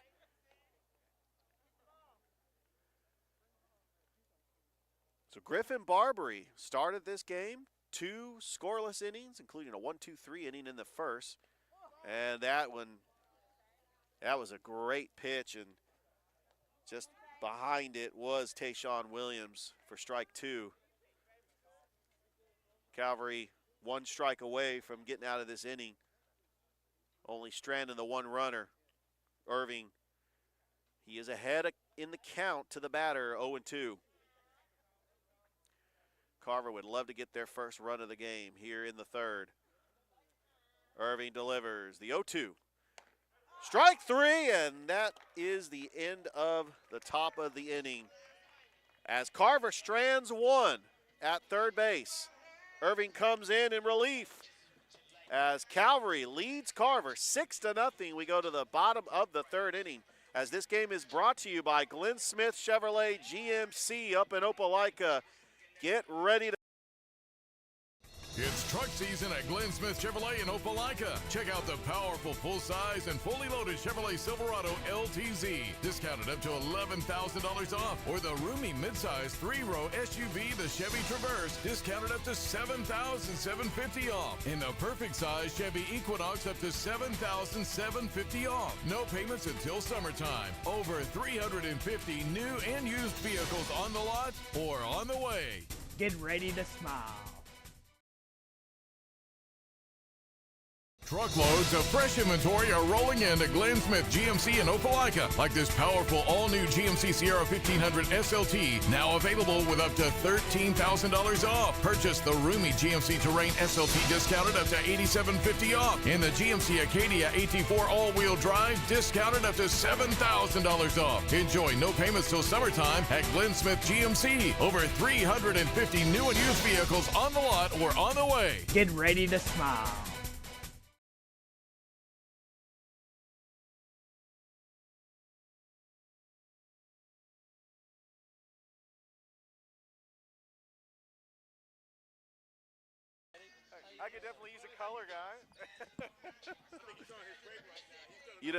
So Griffin Barbary started this game. 2 scoreless innings, including a 1-2-3 inning in the first. And that was a great pitch, and just behind it was Tayshawn Williams for strike 2. Calvary 1 strike away from getting out of this inning. Only stranding the 1 runner. Irving, he is ahead in the count to the batter, 0-2. Carver would love to get their first run of the game here in the third. Irving delivers the 0-2. Strike 3, and that is the end of the top of the inning. As Carver strands 1 at third base. Irving comes in relief as Calvary leads Carver 6-0. We go to the bottom of the third inning as this game is brought to you by Glenn Smith Chevrolet GMC up in Opelika. Get ready to. It's truck season at Glenn Smith Chevrolet in Opelika. Check out the powerful full-size and fully loaded Chevrolet Silverado LTZ, discounted up to $11,000 off, or the roomy midsize 3-row SUV, the Chevy Traverse, discounted up to $7,750 off, and the perfect size Chevy Equinox up to $7,750 off. No payments until summertime. Over 350 new and used vehicles on the lot or on the way. Get ready to smile. Truckloads of fresh inventory are rolling into Glenn Smith GMC in Opelika, like this powerful all-new GMC Sierra 1500 SLT, now available with up to $13,000 off. Purchase the roomy GMC Terrain SLT discounted up to $8,750 off, and the GMC Acadia AT4 all-wheel drive discounted up to $7,000 off. Enjoy no payments till summertime at Glenn Smith GMC. Over 350 new and used vehicles on the lot or on the way. Get ready to smile. I could definitely use a color guy. You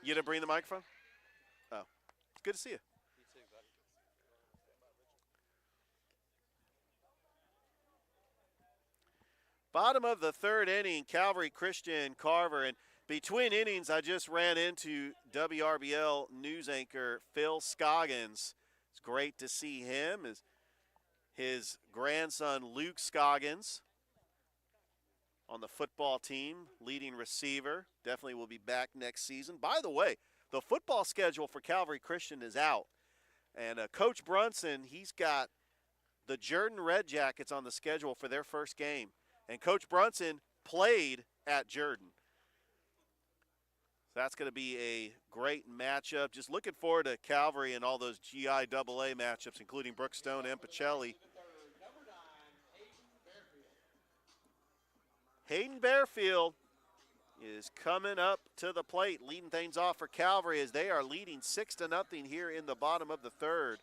didn't bring the microphone? Oh, it's good to see you. Bottom of the third inning, Calvary Christian Carver, and between innings, I just ran into WRBL news anchor Phil Scoggins. It's great to see him. His grandson Luke Scoggins on the football team, leading receiver. Definitely will be back next season. By the way, the football schedule for Calvary Christian is out. And Coach Brunson, he's got the Jordan Red Jackets on the schedule for their first game. And Coach Brunson played at Jordan. So that's going to be a great matchup. Just looking forward to Calvary and all those GIAA matchups, including Brookstone and Pacelli. Hayden Bearfield is coming up to the plate, leading things off for Calvary as they are leading 6-0 here in the bottom of the third.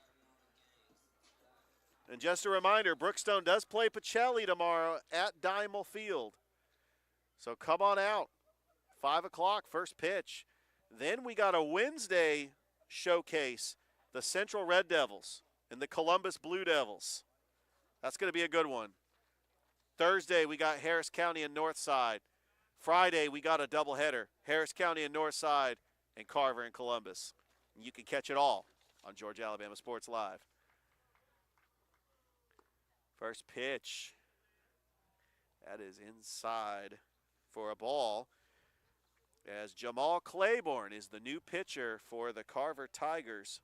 And just a reminder, Brookstone does play Pacelli tomorrow at Diamond Field. So come on out, 5 o'clock, first pitch. Then we got a Wednesday showcase, the Central Red Devils and the Columbus Blue Devils. That's going to be a good one. Thursday, we got Harris County and Northside. Friday, we got a doubleheader, Harris County and Northside and Carver and Columbus. And you can catch it all on Georgia Alabama Sports Live. First pitch. That is inside for a ball, as Jamal Claiborne is the new pitcher for the Carver Tigers.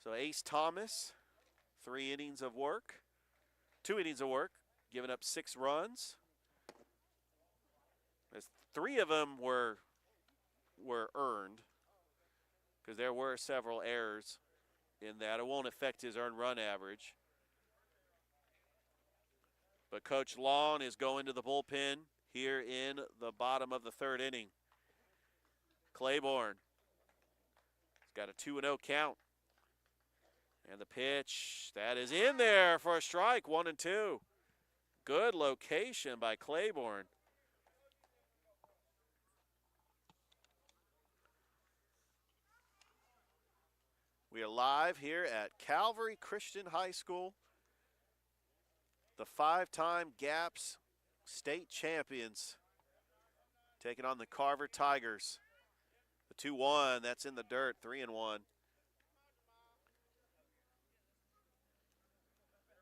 So Ace Thomas, 2 innings of work, giving up 6 runs. As 3 of them were earned, because there were several errors in that. It won't affect his earned run average. But Coach Long is going to the bullpen here in the bottom of the third inning. Claiborne has got a 2-0 count. And the pitch, that is in there for a strike, 1-2. Good location by Claiborne. We are live here at Calvary Christian High School. The 5-time GAPS state champions taking on the Carver Tigers. The 2-1, that's in the dirt, 3-1.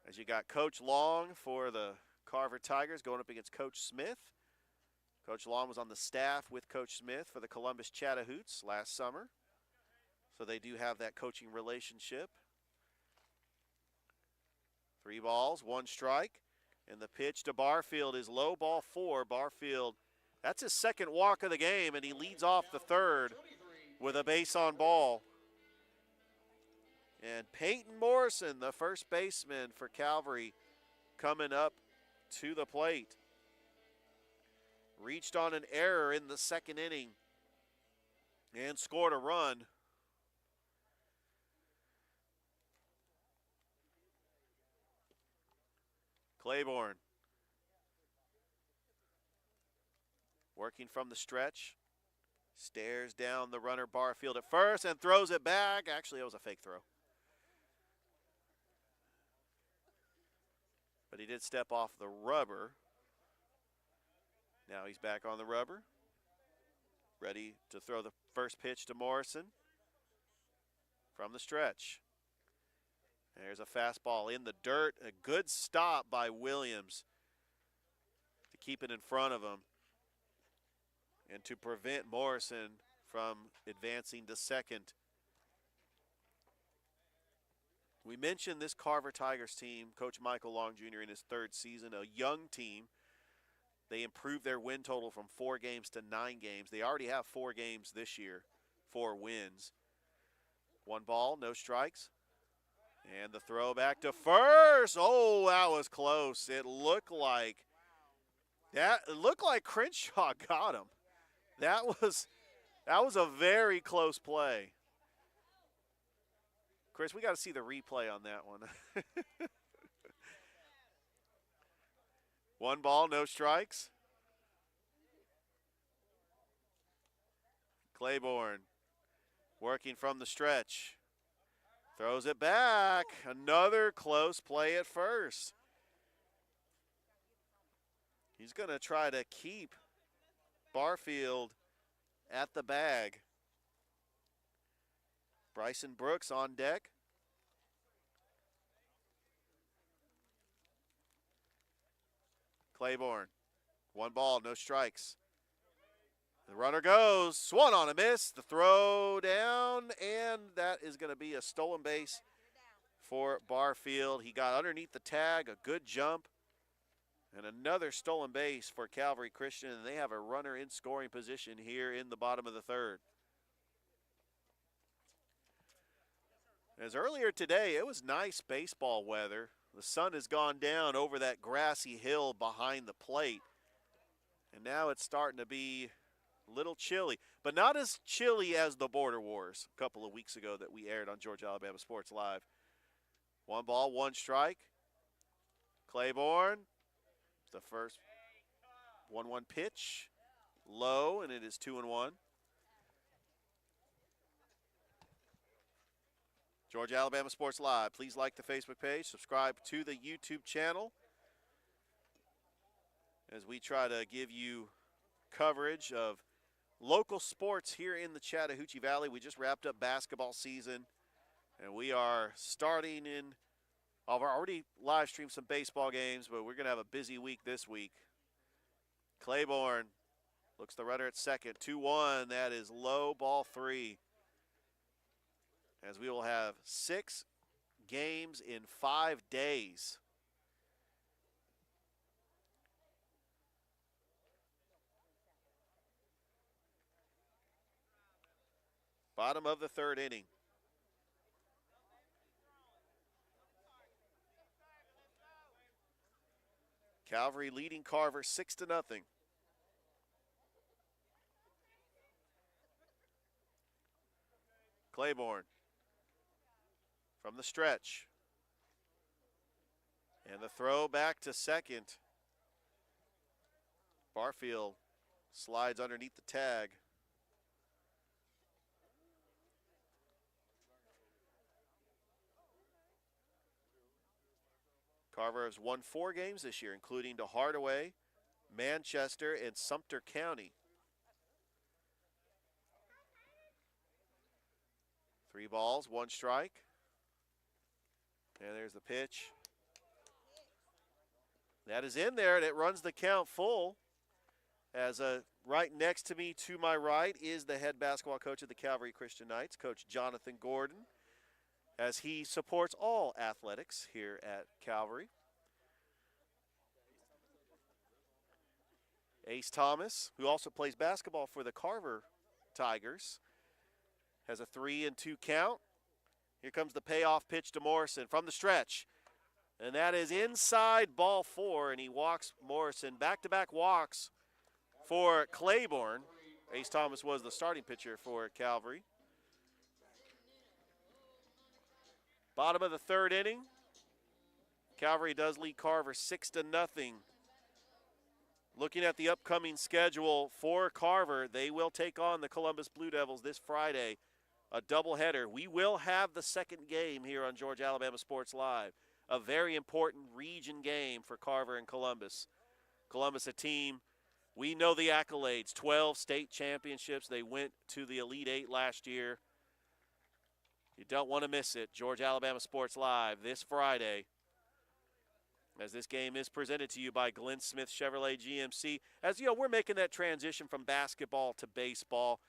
As you got Coach Long for the Carver Tigers going up against Coach Smith. Coach Long was on the staff with Coach Smith for the Columbus Chattahoots last summer. So they do have that coaching relationship. 3 balls, 1 strike. And the pitch to Barfield is low, ball 4. Barfield, that's his second walk of the game, and he leads off the third with a base on ball. And Peyton Morrison, the first baseman for Calvary, coming up to the plate. Reached on an error in the second inning and scored a run. Claiborne working from the stretch. Stares down the runner Barfield at first and throws it back. Actually, it was a fake throw. But he did step off the rubber. Now he's back on the rubber. Ready to throw the first pitch to Morrison from the stretch. There's a fastball in the dirt. A good stop by Williams to keep it in front of him and to prevent Morrison from advancing to second. We mentioned this Carver Tigers team, Coach Michael Long Jr. in his third season, a young team. They improved their win total from 4 games to 9 games. They already have 4 games this year, 4 wins. 1 ball, no strikes. And the throw back to first. Oh, that was close. It looked like Crenshaw got him. That was a very close play. Chris, we got to see the replay on that one. 1 ball, no strikes. Claiborne working from the stretch. Throws it back. Another close play at first. He's going to try to keep Barfield at the bag. Bryson Brooks on deck. Claiborne, 1 ball, no strikes. The runner goes, swung on a miss, the throw down, and that is going to be a stolen base for Barfield. He got underneath the tag, a good jump, and another stolen base for Calvary Christian, and they have a runner in scoring position here in the bottom of the third. As earlier today, it was nice baseball weather. The sun has gone down over that grassy hill behind the plate, and now it's starting to be a little chilly, but not as chilly as the Border Wars a couple of weeks ago that we aired on Georgia Alabama Sports Live. 1 ball, 1 strike. Claiborne, the first 1-1 pitch, low, and it is 2-1. Georgia Alabama Sports Live. Please like the Facebook page, subscribe to the YouTube channel as we try to give you coverage of local sports here in the Chattahoochee Valley. We just wrapped up basketball season, and we are starting in, I've already live streamed some baseball games, but we're going to have a busy week this week. Claiborne looks the runner at second, 2-1. That is low, ball 3. As we will have 6 games in 5 days. Bottom of the third inning. Calvary leading Carver 6-0. Claiborne from the stretch. And the throw back to second. Barfield slides underneath the tag. Carver has won 4 games this year, including to Hardaway, Manchester, and Sumter County. 3 balls, 1 strike. And there's the pitch. That is in there, and it runs the count full. As right next to me, to my right, is the head basketball coach of the Calvary Christian Knights, Coach Jonathan Gordon, as he supports all athletics here at Calvary. Ace Thomas, who also plays basketball for the Carver Tigers, has a 3-2 count. Here comes the payoff pitch to Morrison from the stretch. And that is inside ball 4, and he walks Morrison. Back-to-back walks for Claiborne. Ace Thomas was the starting pitcher for Calvary. Bottom of the 3rd inning. Calvary does lead Carver 6-0. Looking at the upcoming schedule for Carver, they will take on the Columbus Blue Devils this Friday, a doubleheader. We will have the second game here on Georgia Alabama Sports Live, a very important region game for Carver and Columbus. Columbus, a team, we know the accolades, 12 state championships. They went to the Elite Eight last year. You don't want to miss it. Georgia Alabama Sports Live this Friday, as this game is presented to you by Glenn Smith Chevrolet GMC. As you know, we're making that transition from basketball to baseball.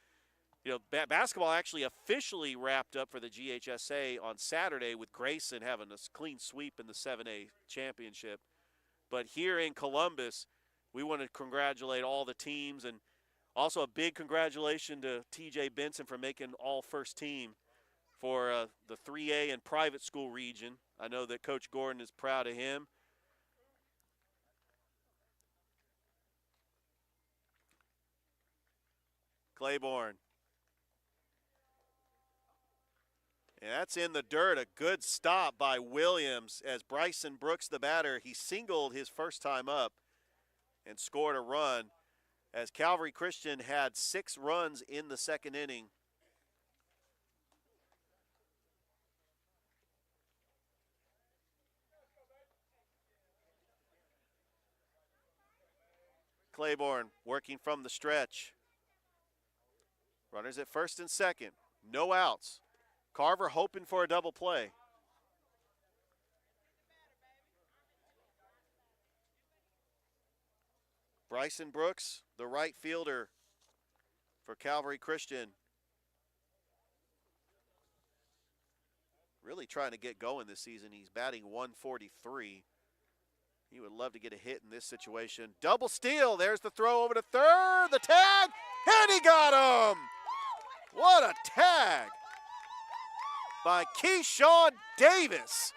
You know, basketball actually officially wrapped up for the GHSA on Saturday with Grayson having a clean sweep in the 7A championship. But here in Columbus, we want to congratulate all the teams, and also a big congratulations to TJ Benson for making all first team for the 3A and private school region. I know that Coach Gordon is proud of him. Claiborne. And that's in the dirt. A good stop by Williams as Bryson Brooks, the batter, he singled his first time up and scored a run as Calvary Christian had 6 runs in the 2nd inning. Claiborne working from the stretch. Runners at 1st and 2nd. No outs. Carver hoping for a double play. Bryson Brooks, the right fielder for Calvary Christian. Really trying to get going this season. He's batting .143. He would love to get a hit in this situation. Double steal. There's the throw over to 3rd. The tag. And he got him. What a tag by Keyshawn Davis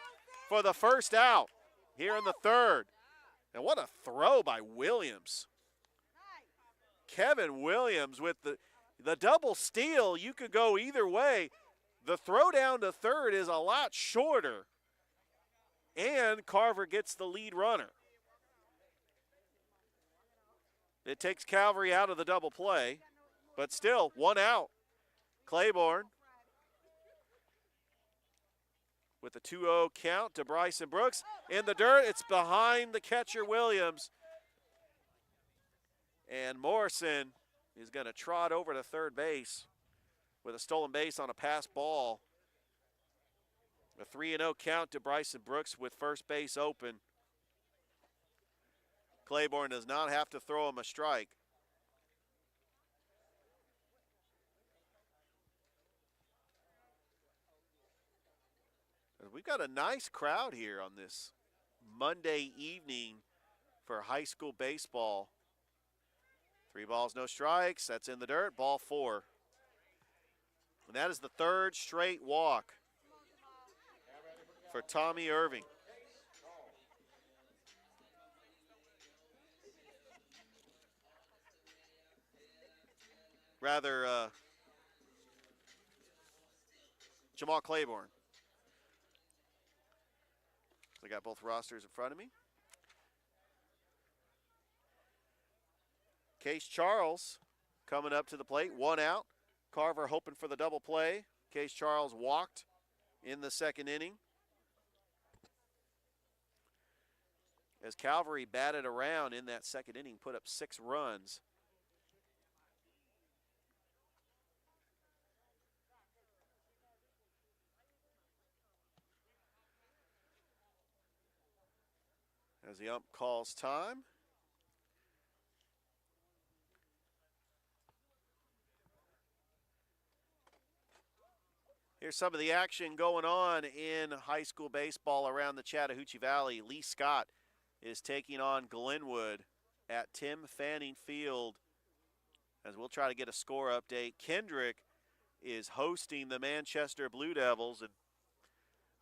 for the first out here in the 3rd. And what a throw by Williams. Kevin Williams with the double steal. You could go either way. The throw down to 3rd is a lot shorter. And Carver gets the lead runner. It takes Calvary out of the double play, but still 1 out. Claiborne with a 2-0 count to Bryson Brooks. In the dirt, it's behind the catcher Williams. And Morrison is going to trot over to 3rd base with a stolen base on a pass ball. A 3-0 count to Bryson Brooks with 1st base open. Claiborne does not have to throw him a strike. We've got a nice crowd here on this Monday evening for high school baseball. 3 balls, no strikes. That's in the dirt. Ball 4. And that is the 3rd straight walk for Tommy Irving. Rather, Jamal Claiborne. I got both rosters in front of me. Case Charles coming up to the plate, 1 out. Carver hoping for the double play. Case Charles walked in the 2nd inning. As Calvary batted around in that 2nd inning, put up 6 runs. As the ump calls time. Here's some of the action going on in high school baseball around the Chattahoochee Valley. Lee Scott is taking on Glenwood at Tim Fanning Field. As we'll try to get a score update. Kendrick is hosting the Manchester Blue Devils, and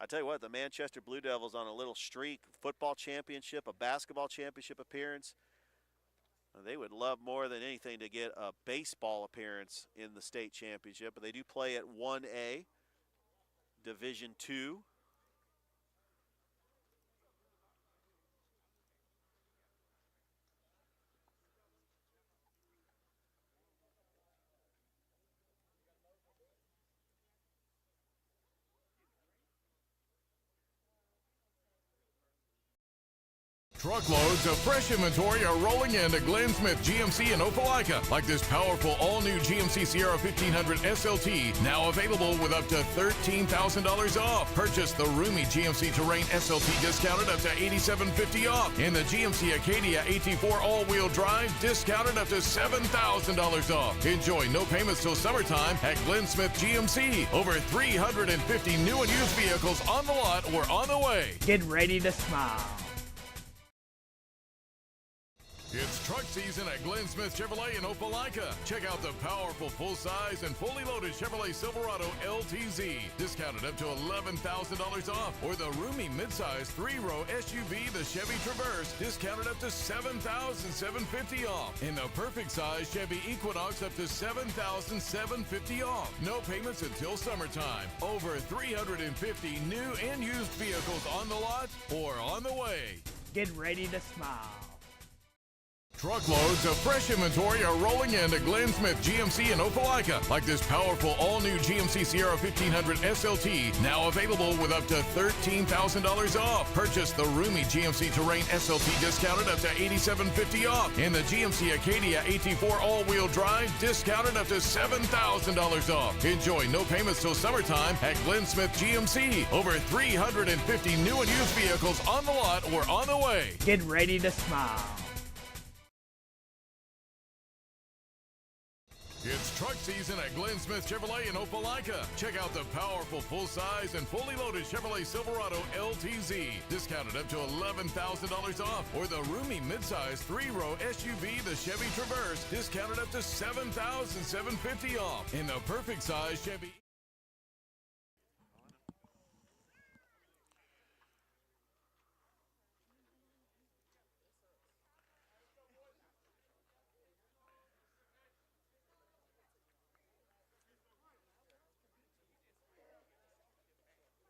I tell you what, the Manchester Blue Devils on a little streak, football championship, a basketball championship appearance. They would love more than anything to get a baseball appearance in the state championship, but they do play at 1A, Division II. Truckloads of fresh inventory are rolling into Glenn Smith GMC in Opelika, like this powerful all-new GMC Sierra 1500 SLT, now available with up to $13,000 off. Purchase the roomy GMC Terrain SLT discounted up to $8,750 off, and the GMC Acadia AT4 all-wheel drive discounted up to $7,000 off. Enjoy no payments till summertime at Glenn Smith GMC. Over 350 new and used vehicles on the lot or on the way. Get ready to smile. It's truck season at Glenn Smith Chevrolet in Opelika. Check out the powerful full-size and fully loaded Chevrolet Silverado LTZ, discounted up to $11,000 off, or the roomy midsize 3-row SUV, the Chevy Traverse, discounted up to $7,750 off, and the perfect size Chevy Equinox up to $7,750 off. No payments until summertime. Over 350 new and used vehicles on the lot or on the way. Get ready to smile. Truckloads of fresh inventory are rolling into Glenn Smith GMC in Opelika, like this powerful all-new GMC Sierra 1500 SLT, now available with up to $13,000 off. Purchase the roomy GMC Terrain SLT discounted up to $8,750 off, and the GMC Acadia AT4 all-wheel drive discounted up to $7,000 off. Enjoy no payments till summertime at Glenn Smith GMC. Over 350 new and used vehicles on the lot or on the way. Get ready to smile. It's truck season at Glenn Smith Chevrolet in Opelika. Check out the powerful full-size and fully loaded Chevrolet Silverado LTZ, discounted up to $11,000 off, or the roomy midsize 3-row SUV, the Chevy Traverse, discounted up to $7,750 off, and the perfect size Chevy.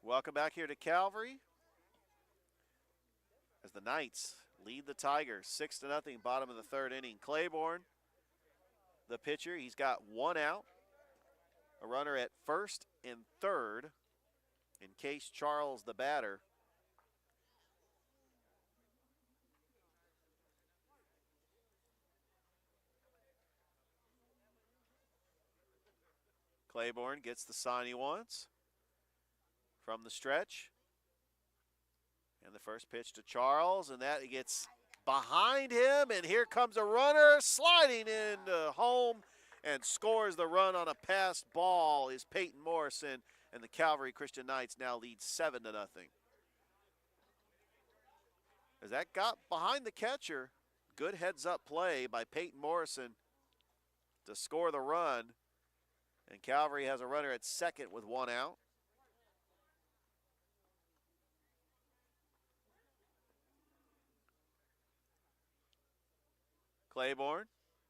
Welcome back here to Calvary as the Knights lead the Tigers 6-0, bottom of the third inning. Claiborne, the pitcher, he's got one out, a runner at first and third, in case Charles, the batter. Claiborne gets the sign he wants from the stretch. And the first pitch to Charles, and that gets behind him, and here comes a runner sliding into home and scores the run on a passed ball is Peyton Morrison, and the Calvary Christian Knights now lead 7-0. As that got behind the catcher, good heads-up play by Peyton Morrison to score the run, and Calvary has a runner at second with one out. Claiborne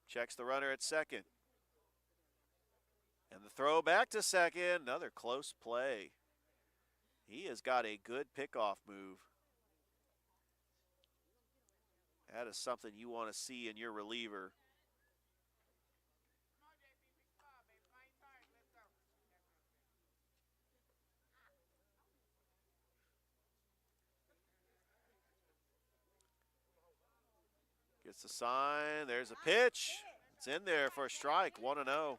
checks the runner at second. And the throw back to second, another close play. He has got a good pickoff move. That is something you want to see in your reliever. Gets the sign, there's a pitch. It's in there for a strike, 1-0.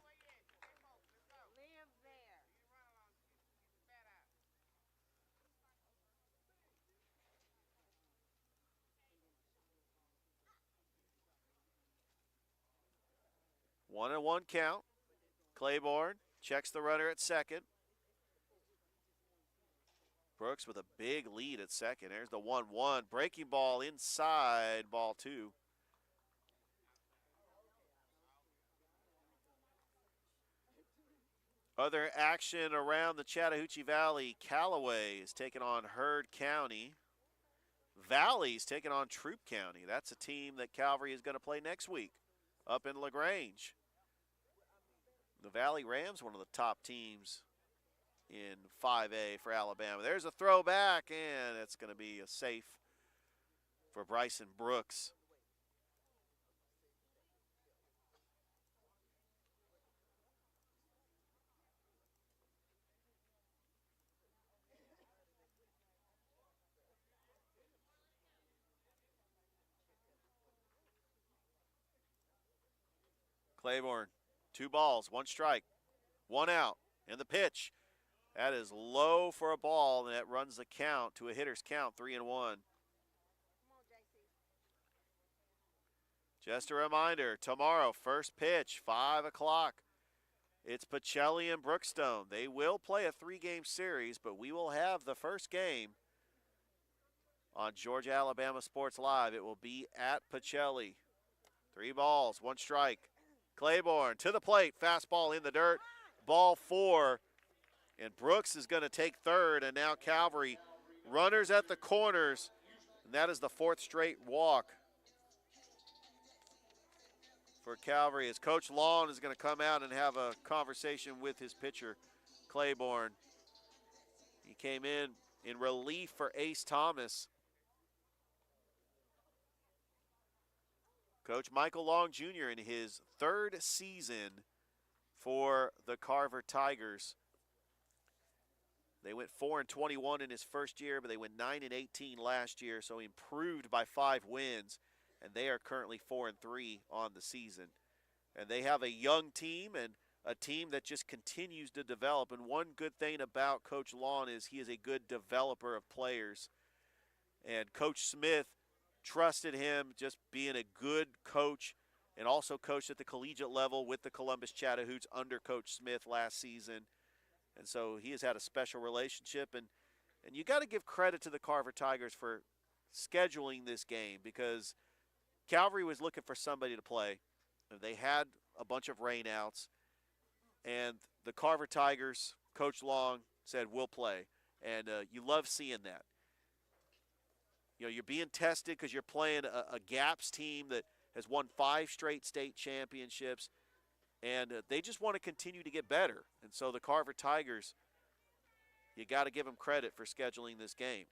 One and one count. Claiborne checks the runner at second. Brooks with a big lead at second. There's the 1-1. Breaking ball inside, ball two. Other action around the Chattahoochee Valley. Callaway is taking on Heard County. Valley's taking on Troup County. That's a team that Calvary is going to play next week up in LaGrange. The Valley Rams, one of the top teams in 5A for Alabama. There's a throwback, and it's going to be a safe for Bryson Brooks. Claiborne, 2 balls, 1 strike, 1 out, and the pitch. That is low for a ball, and that runs the count to a hitter's count, 3-1. Just a reminder, tomorrow, first pitch, 5 o'clock. It's Pacelli and Brookstone. They will play a 3-game series, but we will have the first game on Georgia Alabama Sports Live. It will be at Pacelli. 3 balls, 1 strike. Claiborne to the plate, fastball in the dirt, ball 4, and Brooks is going to take third, and now Calvary runners at the corners, and that is the 4th straight walk for Calvary, as Coach Long is going to come out and have a conversation with his pitcher, Claiborne. He came in relief for Ace Thomas. Coach Michael Long Jr. in his 3rd season for the Carver Tigers. They went 4-21 in his first year, but they went 9-18 last year, so improved by 5 wins, and they are currently 4-3 on the season. And they have a young team and a team that just continues to develop. And one good thing about Coach Long is he is a good developer of players. And Coach Smith trusted him just being a good coach, and also coached at the collegiate level with the Columbus Chattahoochee under Coach Smith last season. And so he has had a special relationship. And you got to give credit to the Carver Tigers for scheduling this game, because Calvary was looking for somebody to play. They had a bunch of rainouts, and the Carver Tigers, Coach Long, said, we'll play. And you love seeing that. You know, you're being tested because you're playing a GAPS team that has won 5 straight state championships, and they just want to continue to get better. And so the Carver Tigers, you got to give them credit for scheduling this game.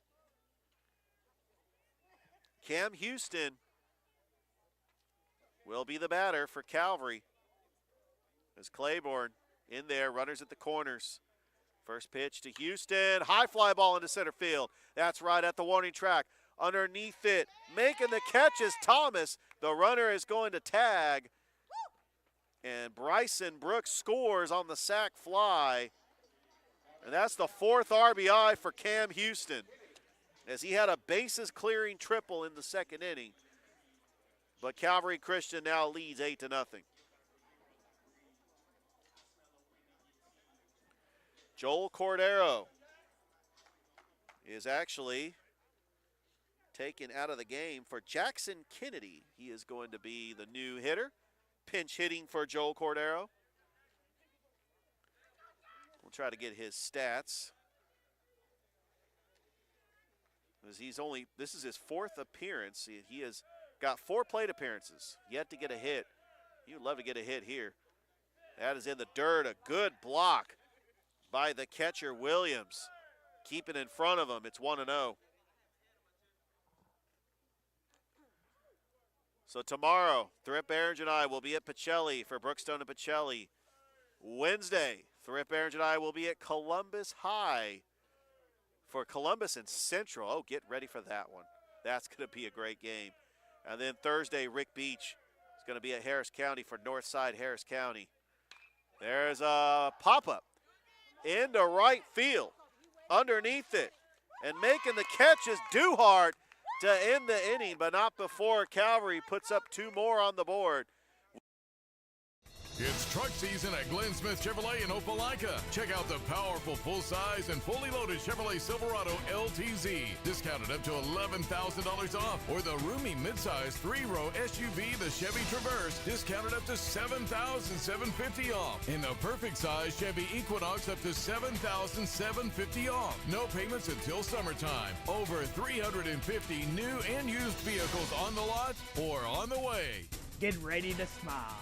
Cam Houston will be the batter for Calvary, as Claiborne in there, runners at the corners. First pitch to Houston, high fly ball into center field. That's right at the warning track. Underneath it, making the catch is Thomas. The runner is going to tag, and Bryson Brooks scores on the sac fly. And that's the 4th RBI for Cam Houston, as he had a bases clearing triple in the 2nd inning. But Calvary Christian now leads 8-0. Joel Cordero is actually taken out of the game for Jackson Kennedy. He is going to be the new hitter. Pinch hitting for Joel Cordero. We'll try to get his stats. This is his 4th appearance. He has got 4 plate appearances, yet to get a hit. You'd love to get a hit here. That is in the dirt, a good block by the catcher, Williams. Keep it in front of him, it's 1-0. So tomorrow, Thrip Behrens and I will be at Pacelli for Brookstone and Pacelli. Wednesday, Thrip Behrens and I will be at Columbus High for Columbus and Central. Oh, get ready for that one. That's going to be a great game. And then Thursday, Rick Beach is going to be at Harris County for Northside Harris County. There's a pop-up into right field, underneath it, and making the catch is Duhart to end the inning, but not before Calvary puts up 2 more on the board. It's truck season at Glenn Smith Chevrolet in Opelika. Check out the powerful full-size and fully loaded Chevrolet Silverado LTZ, discounted up to $11,000 off, or the roomy midsize 3-row SUV, the Chevy Traverse, discounted up to $7,750 off, and the perfect size Chevy Equinox up to $7,750 off. No payments until summertime. Over 350 new and used vehicles on the lot or on the way. Get ready to smile.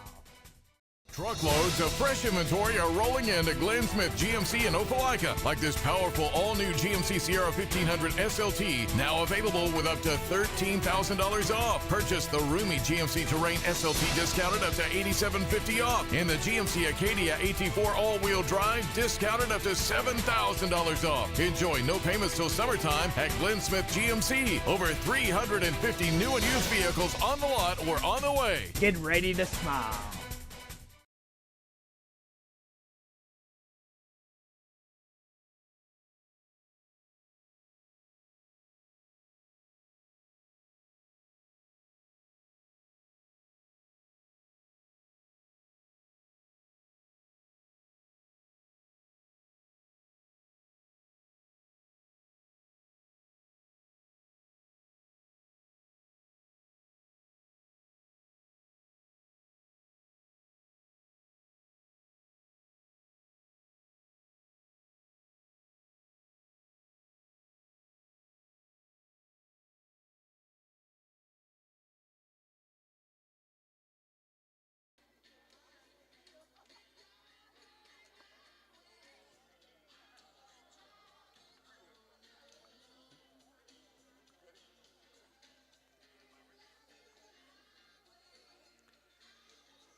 Truckloads of fresh inventory are rolling into Glenn Smith GMC in Opelika, like this powerful all-new GMC Sierra 1500 SLT, now available with up to $13,000 off. Purchase the roomy GMC Terrain SLT discounted up to $8,750 off, and the GMC Acadia AT4 all-wheel drive discounted up to $7,000 off. Enjoy no payments till summertime at Glenn Smith GMC. Over 350 new and used vehicles on the lot or on the way. Get ready to smile.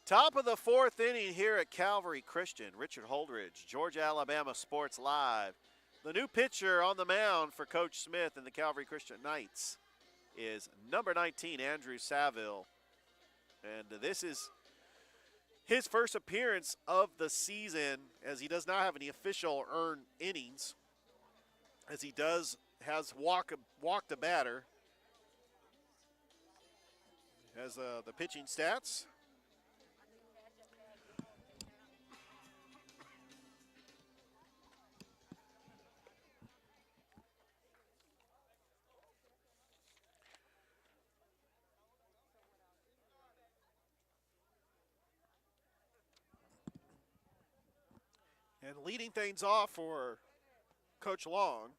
Top of the fourth inning here at Calvary Christian. Richard Holdridge, Georgia, Alabama Sports Live. The new pitcher on the mound for Coach Smith and the Calvary Christian Knights is number 19, Andrew Saville. And this is his first appearance of the season, as he does not have any official earned innings, as he has walked a batter. Has the pitching stats. And leading things off for Coach Long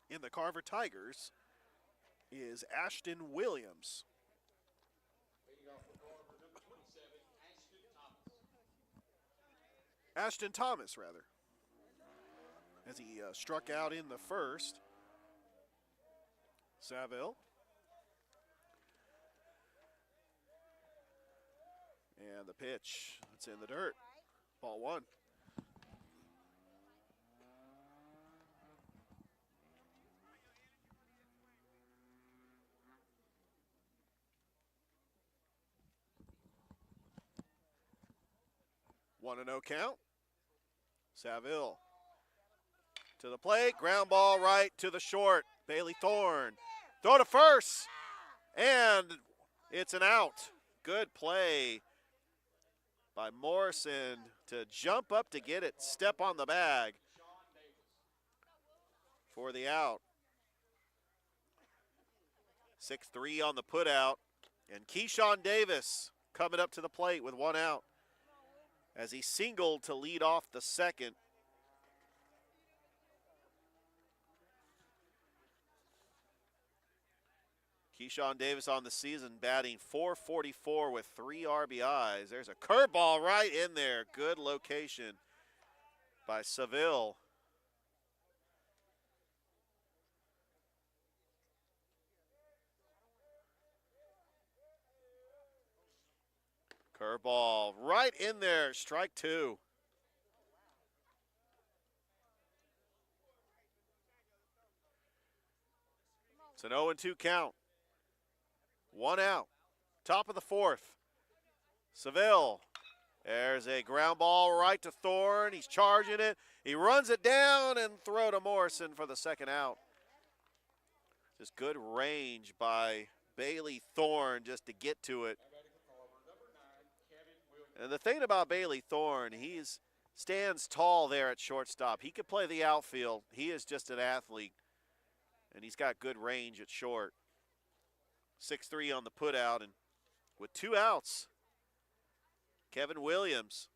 in the Carver Tigers is Ashton Williams. Ashton Thomas, rather, as he struck out in the first. Saville. And the pitch, it's in the dirt. Ball one. One and no count. Saville to the plate. Ground ball right to the short. Bailey Thorne. Throw to first. And it's an out. Good play by Morrison to jump up to get it. Step on the bag for the out. 6-3 on the put out. And Keyshawn Davis coming up to the plate with one out, as he singled to lead off the second. Keyshawn Davis on the season batting .444 with 3 RBIs. There's a curveball right in there. Good location by Saville. Curveball right in there, strike two. It's an 0-2 count. One out. Top of the fourth. Saville. There's a ground ball right to Thorne. He's charging it. He runs it down and throw to Morrison for the second out. Just good range by Bailey Thorne just to get to it. And the thing about Bailey Thorne, he stands tall there at shortstop. He could play the outfield. He is just an athlete, and he's got good range at short. 6'3" on the putout, and with 2 outs, Kevin Williams,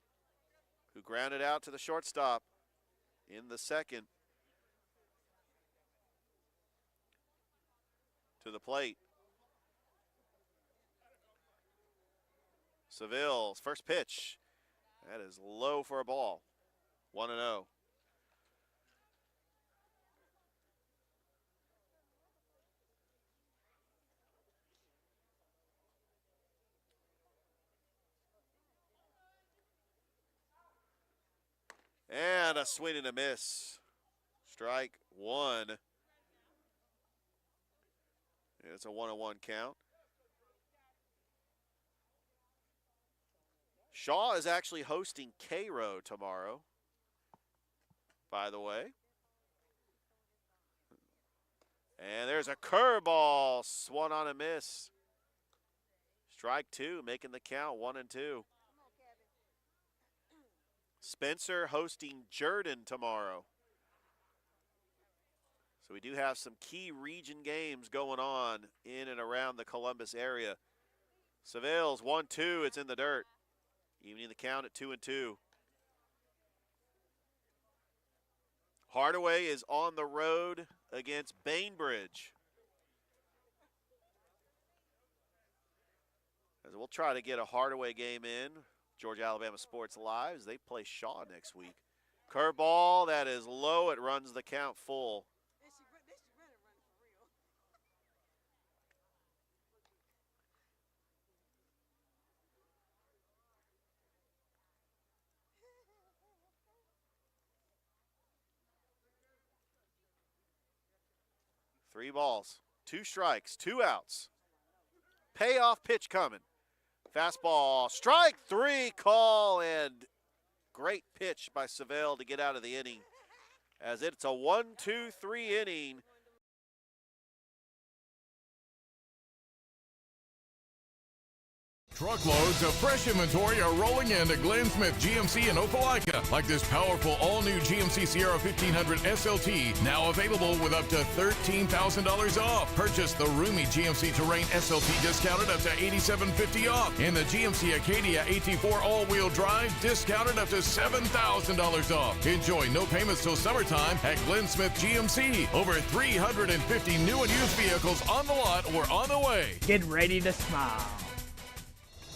who grounded out to the shortstop in the second, to the plate. Seville's first pitch. That is low for a ball. 1-0. And a swing and a miss. Strike 1. It's a 1-1 count. Shaw is actually hosting Cairo tomorrow, by the way. And there's a curveball, swung on a miss. Strike 2, making the count 1-2. Spencer hosting Jordan tomorrow. So we do have some key region games going on in and around the Columbus area. Seville's 1-2, it's in the dirt. Evening the count at 2-2. Hardaway is on the road against Bainbridge. As we'll try to get a Hardaway game in. Georgia Alabama Sports Live as they play Shaw next week. Curveball, that is low. It runs the count full. Three balls, 2 strikes, 2 outs. Payoff pitch coming. Fastball, strike 3 call, and great pitch by Seville to get out of the inning as it's a 1-2-3 inning. Truckloads of fresh inventory are rolling into Glenn Smith GMC in Opelika, like this powerful all-new GMC Sierra 1500 SLT, now available with up to $13,000 off. Purchase the roomy GMC Terrain SLT discounted up to $8,750 off, and the GMC Acadia AT4 all-wheel drive discounted up to $7,000 off. Enjoy no payments till summertime at Glenn Smith GMC. Over 350 new and used vehicles on the lot or on the way. Get ready to smile.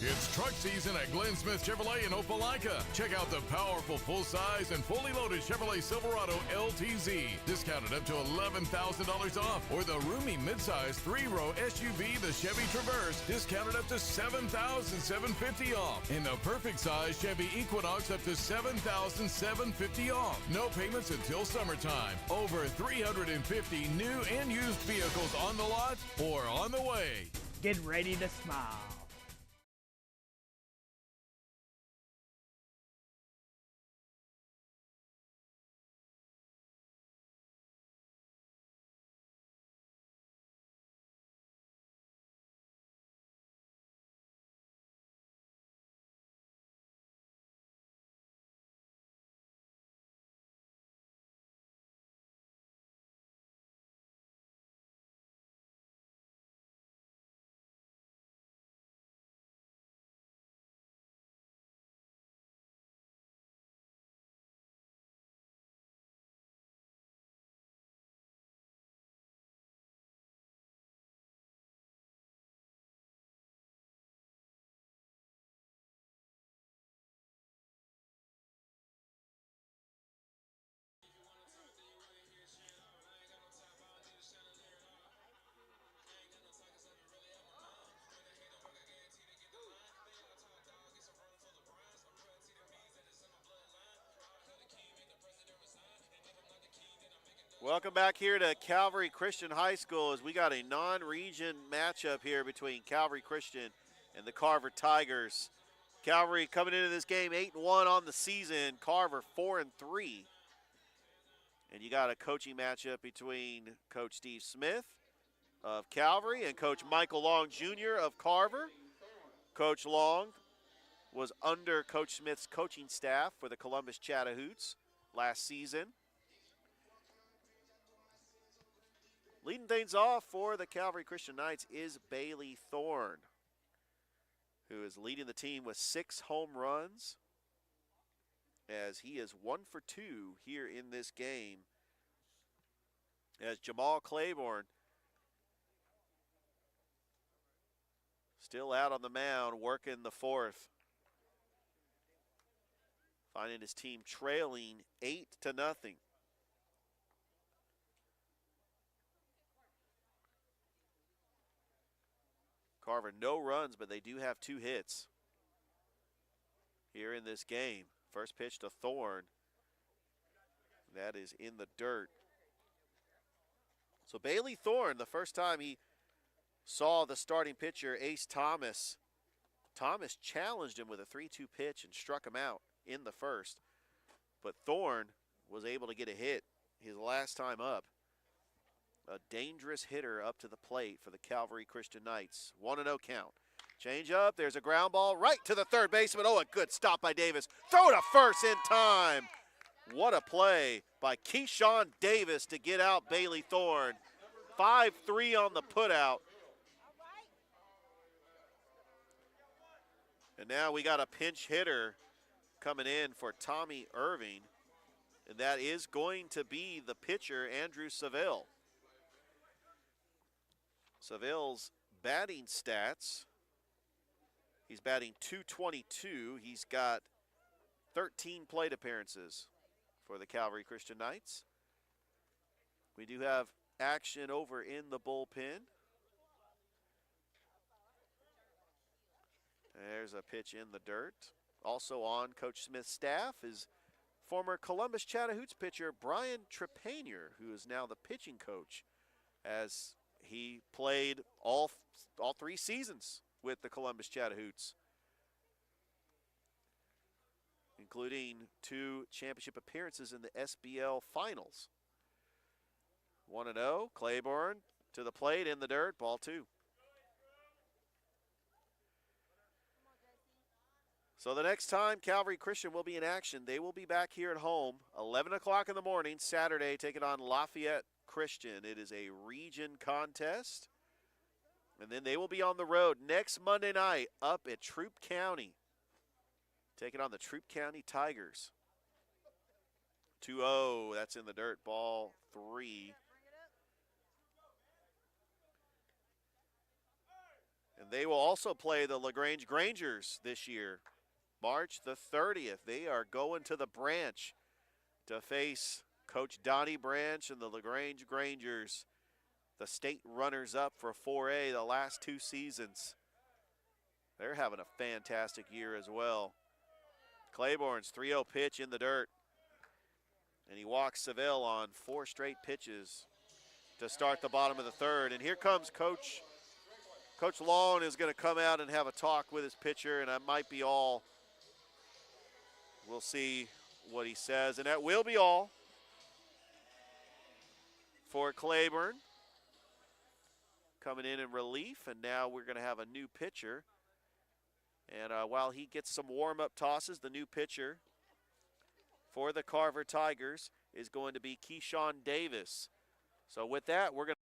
It's truck season at Glenn Smith Chevrolet in Opelika. Check out the powerful full-size and fully loaded Chevrolet Silverado LTZ, discounted up to $11,000 off, or the roomy midsize 3-row SUV, the Chevy Traverse, discounted up to $7,750 off, and the perfect size Chevy Equinox up to $7,750 off. No payments until summertime. Over 350 new and used vehicles on the lot or on the way. Get ready to smile. Welcome back here to Calvary Christian High School as we got a non-region matchup here between Calvary Christian and the Carver Tigers. Calvary coming into this game 8-1 on the season. Carver 4-3. And you got a coaching matchup between Coach Steve Smith of Calvary and Coach Michael Long Jr. of Carver. Coach Long was under Coach Smith's coaching staff for the Columbus Chatahoots last season. Leading things off for the Calvary Christian Knights is Bailey Thorne, who is leading the team with 6 home runs, as he is 1 for 2 here in this game, as Jamal Claiborne still out on the mound working the 4th, finding his team trailing 8-0. Carver, no runs, but they do have 2 hits here in this game. First pitch to Thorne. That is in the dirt. So Bailey Thorne, the first time he saw the starting pitcher, Ace Thomas, Thomas challenged him with a 3-2 pitch and struck him out in the first. But Thorne was able to get a hit his last time up. A dangerous hitter up to the plate for the Calvary Christian Knights. 1-0 count. Change up. There's a ground ball right to the third baseman. Oh, a good stop by Davis. Throw to first in time. What a play by Keyshawn Davis to get out Bailey Thorne. 5-3 on the putout. And now we got a pinch hitter coming in for Tommy Irving. And that is going to be the pitcher, Andrew Seville. Seville's batting stats, he's batting .222. He's got 13 plate appearances for the Calvary Christian Knights. We do have action over in the bullpen. There's a pitch in the dirt. Also on Coach Smith's staff is former Columbus Chatahoots pitcher Brian Trepanier, who is now the pitching coach, as he played all 3 seasons with the Columbus Chatahoots, including 2 championship appearances in the SBL Finals. 1-0, Claiborne to the plate in the dirt, ball 2. So the next time Calvary Christian will be in action, they will be back here at home, 11 o'clock in the morning, Saturday, taking on Lafayette Christian. It is a region contest. And then they will be on the road next Monday night up at Troup County, taking on the Troup County Tigers. 2-0, that's in the dirt, ball 3. And they will also play the LaGrange Grangers this year. March the 30th, they are going to the Branch to face Coach Donnie Branch and the LaGrange Grangers, the state runners-up for 4A the last 2 seasons. They're having a fantastic year as well. Claiborne's 3-0 pitch in the dirt. And he walks Seville on 4 straight pitches to start the bottom of the 3rd. And here comes Coach Long is going to come out and have a talk with his pitcher, and that might be all. We'll see what he says, and that will be all for Claiborne. Coming in relief, and now we're going to have a new pitcher. And while he gets some warm-up tosses, the new pitcher for the Carver Tigers is going to be Keyshawn Davis. So with that, we're going to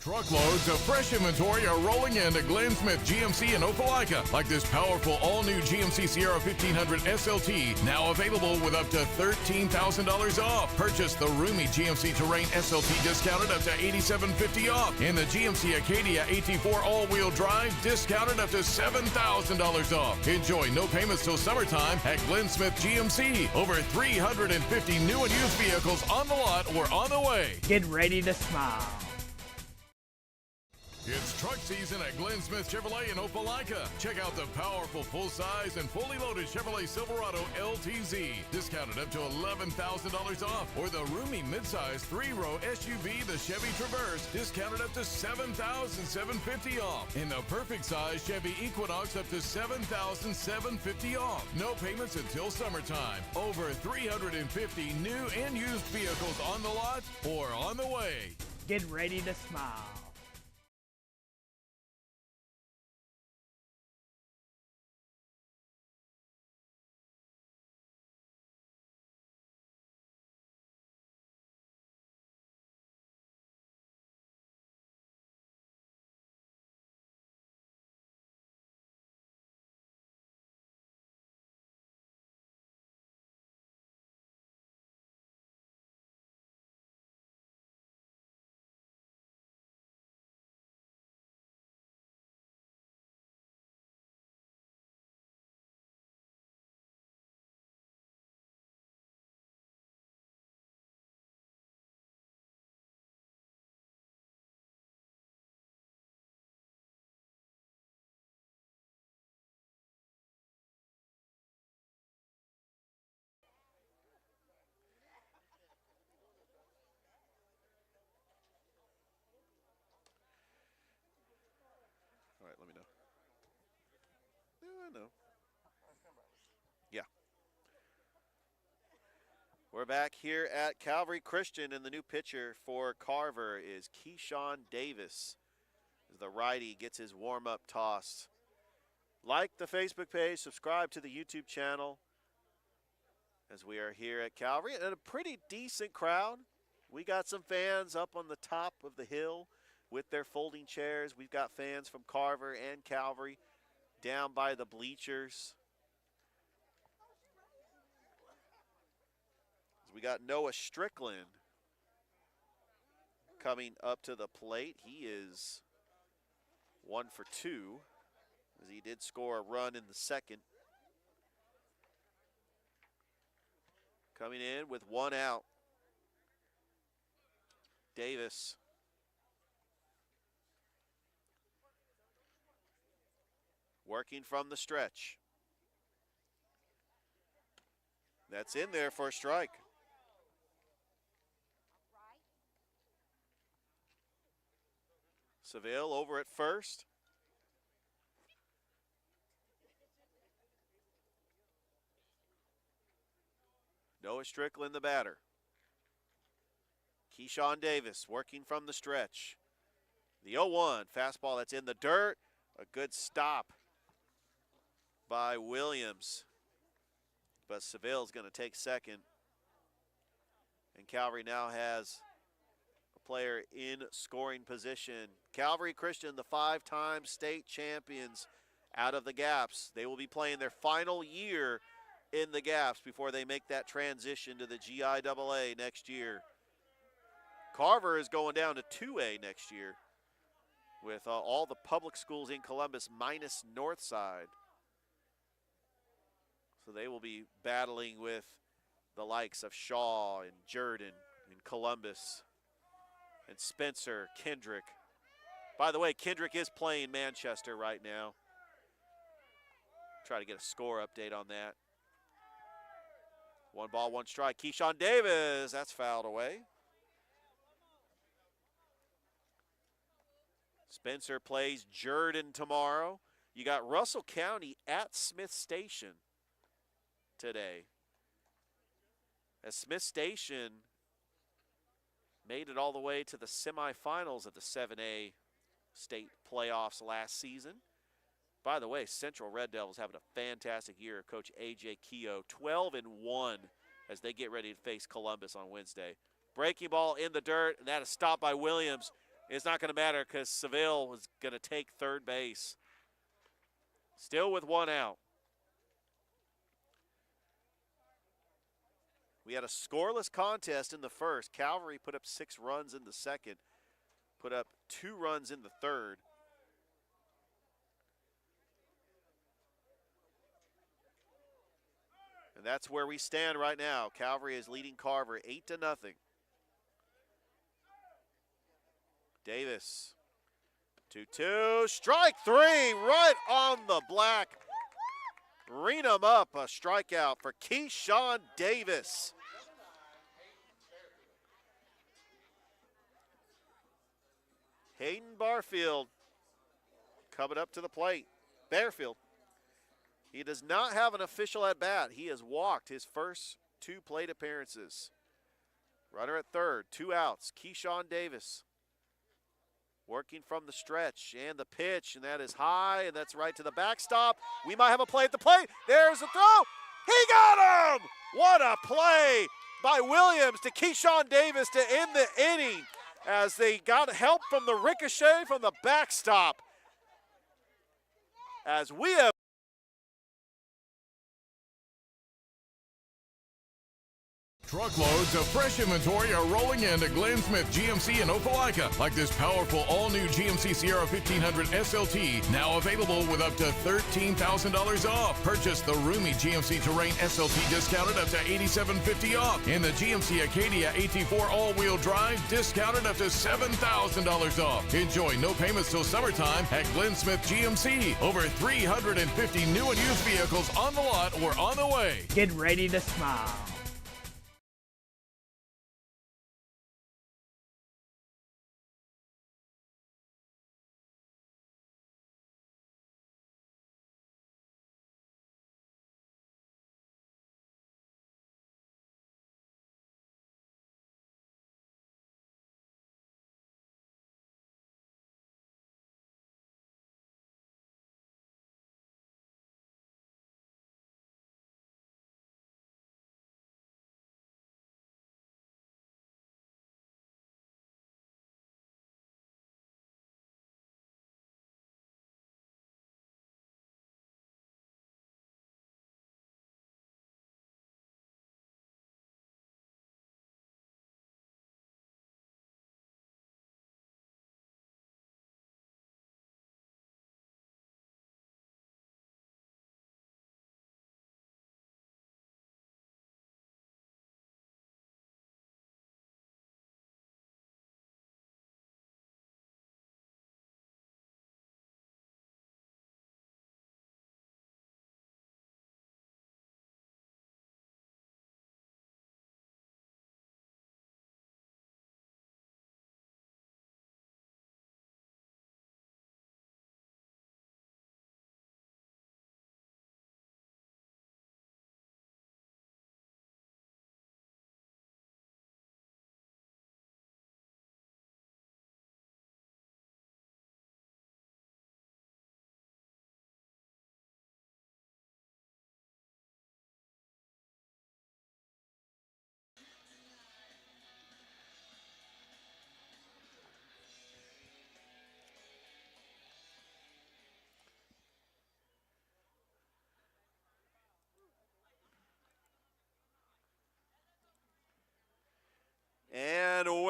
Truckloads of fresh inventory are rolling into Glenn Smith GMC in Opelika, like this powerful all-new GMC Sierra 1500 SLT, now available with up to $13,000 off. Purchase the roomy GMC Terrain SLT discounted up to $8,750 off, and the GMC Acadia AT4 all-wheel drive discounted up to $7,000 off. Enjoy no payments till summertime at Glenn Smith GMC. Over 350 new and used vehicles on the lot or on the way. Get ready to smile. It's truck season at Glenn Smith Chevrolet in Opelika. Check out the powerful full-size and fully loaded Chevrolet Silverado LTZ, discounted up to $11,000 off, or the roomy midsize 3-row SUV, the Chevy Traverse, discounted up to $7,750 off, and the perfect size Chevy Equinox up to $7,750 off. No payments until summertime. Over 350 new and used vehicles on the lot or on the way. Get ready to smile. know. Yeah. We're back here at Calvary Christian, and the new pitcher for Carver is Keyshawn Davis. The righty gets his warm-up toss. Like the Facebook page, subscribe to the YouTube channel as we are here at Calvary. And a pretty decent crowd. We got some fans up on the top of the hill with their folding chairs. We've got fans from Carver and Calvary down by the bleachers. We got Noah Strickland coming up to the plate. He is 1 for 2, as he did score a run in the second. Coming in with 1 out. Davis. Working from the stretch. That's in there for a strike. Seville over at first. Noah Strickland, the batter. Keyshawn Davis working from the stretch. The 0-1 fastball that's in the dirt. A good stop by Williams. But Seville's going to take second. And Calvary now has a player in scoring position. Calvary Christian, the 5-time state champions out of the Gaps. They will be playing their final year in the Gaps before they make that transition to the GIAA next year. Carver is going down to 2A next year with all the public schools in Columbus minus Northside. So they will be battling with the likes of Shaw and Jordan and Columbus and Spencer, Kendrick. By the way, Kendrick is playing Manchester right now. Try to get a score update on that. 1 ball, 1 strike. Keyshawn Davis, that's fouled away. Spencer plays Jordan tomorrow. You got Russell County at Smith Station today. As Smith Station made it all the way to the semifinals of the 7A state playoffs last season. By the way, Central Red Devils having a fantastic year. Coach A.J. Keogh, 12-1 as they get ready to face Columbus on Wednesday. Breaking ball in the dirt, and that is stopped by Williams. It's not going to matter because Seville was going to take third base. Still with 1 out. We had a scoreless contest in the first. Calvary put up 6 runs in the second, put up 2 runs in the third. And that's where we stand right now. Calvary is leading Carver 8-0. Davis, 2-2, strike 3, right on the black. Ring him up, a strikeout for Keyshawn Davis. Hayden Barfield coming up to the plate. Bearfield. He does not have an official at bat. He has walked his first 2 plate appearances. Runner at third, 2 outs. Keyshawn Davis working from the stretch, and the pitch, and that is high, and that's right to the backstop. We might have a play at the plate. There's a throw. He got him! What a play by Williams to Keyshawn Davis to end the inning as they got help from the ricochet from the backstop. As we have Truckloads of fresh inventory are rolling into Glenn Smith GMC in Opelika, like this powerful all-new GMC Sierra 1500 SLT, now available with up to $13,000 off. Purchase the roomy GMC Terrain SLT discounted up to $8,750 off, and the GMC Acadia AT4 all-wheel drive discounted up to $7,000 off. Enjoy no payments till summertime at Glenn Smith GMC. Over 350 new and used vehicles on the lot or on the way. Get ready to smile.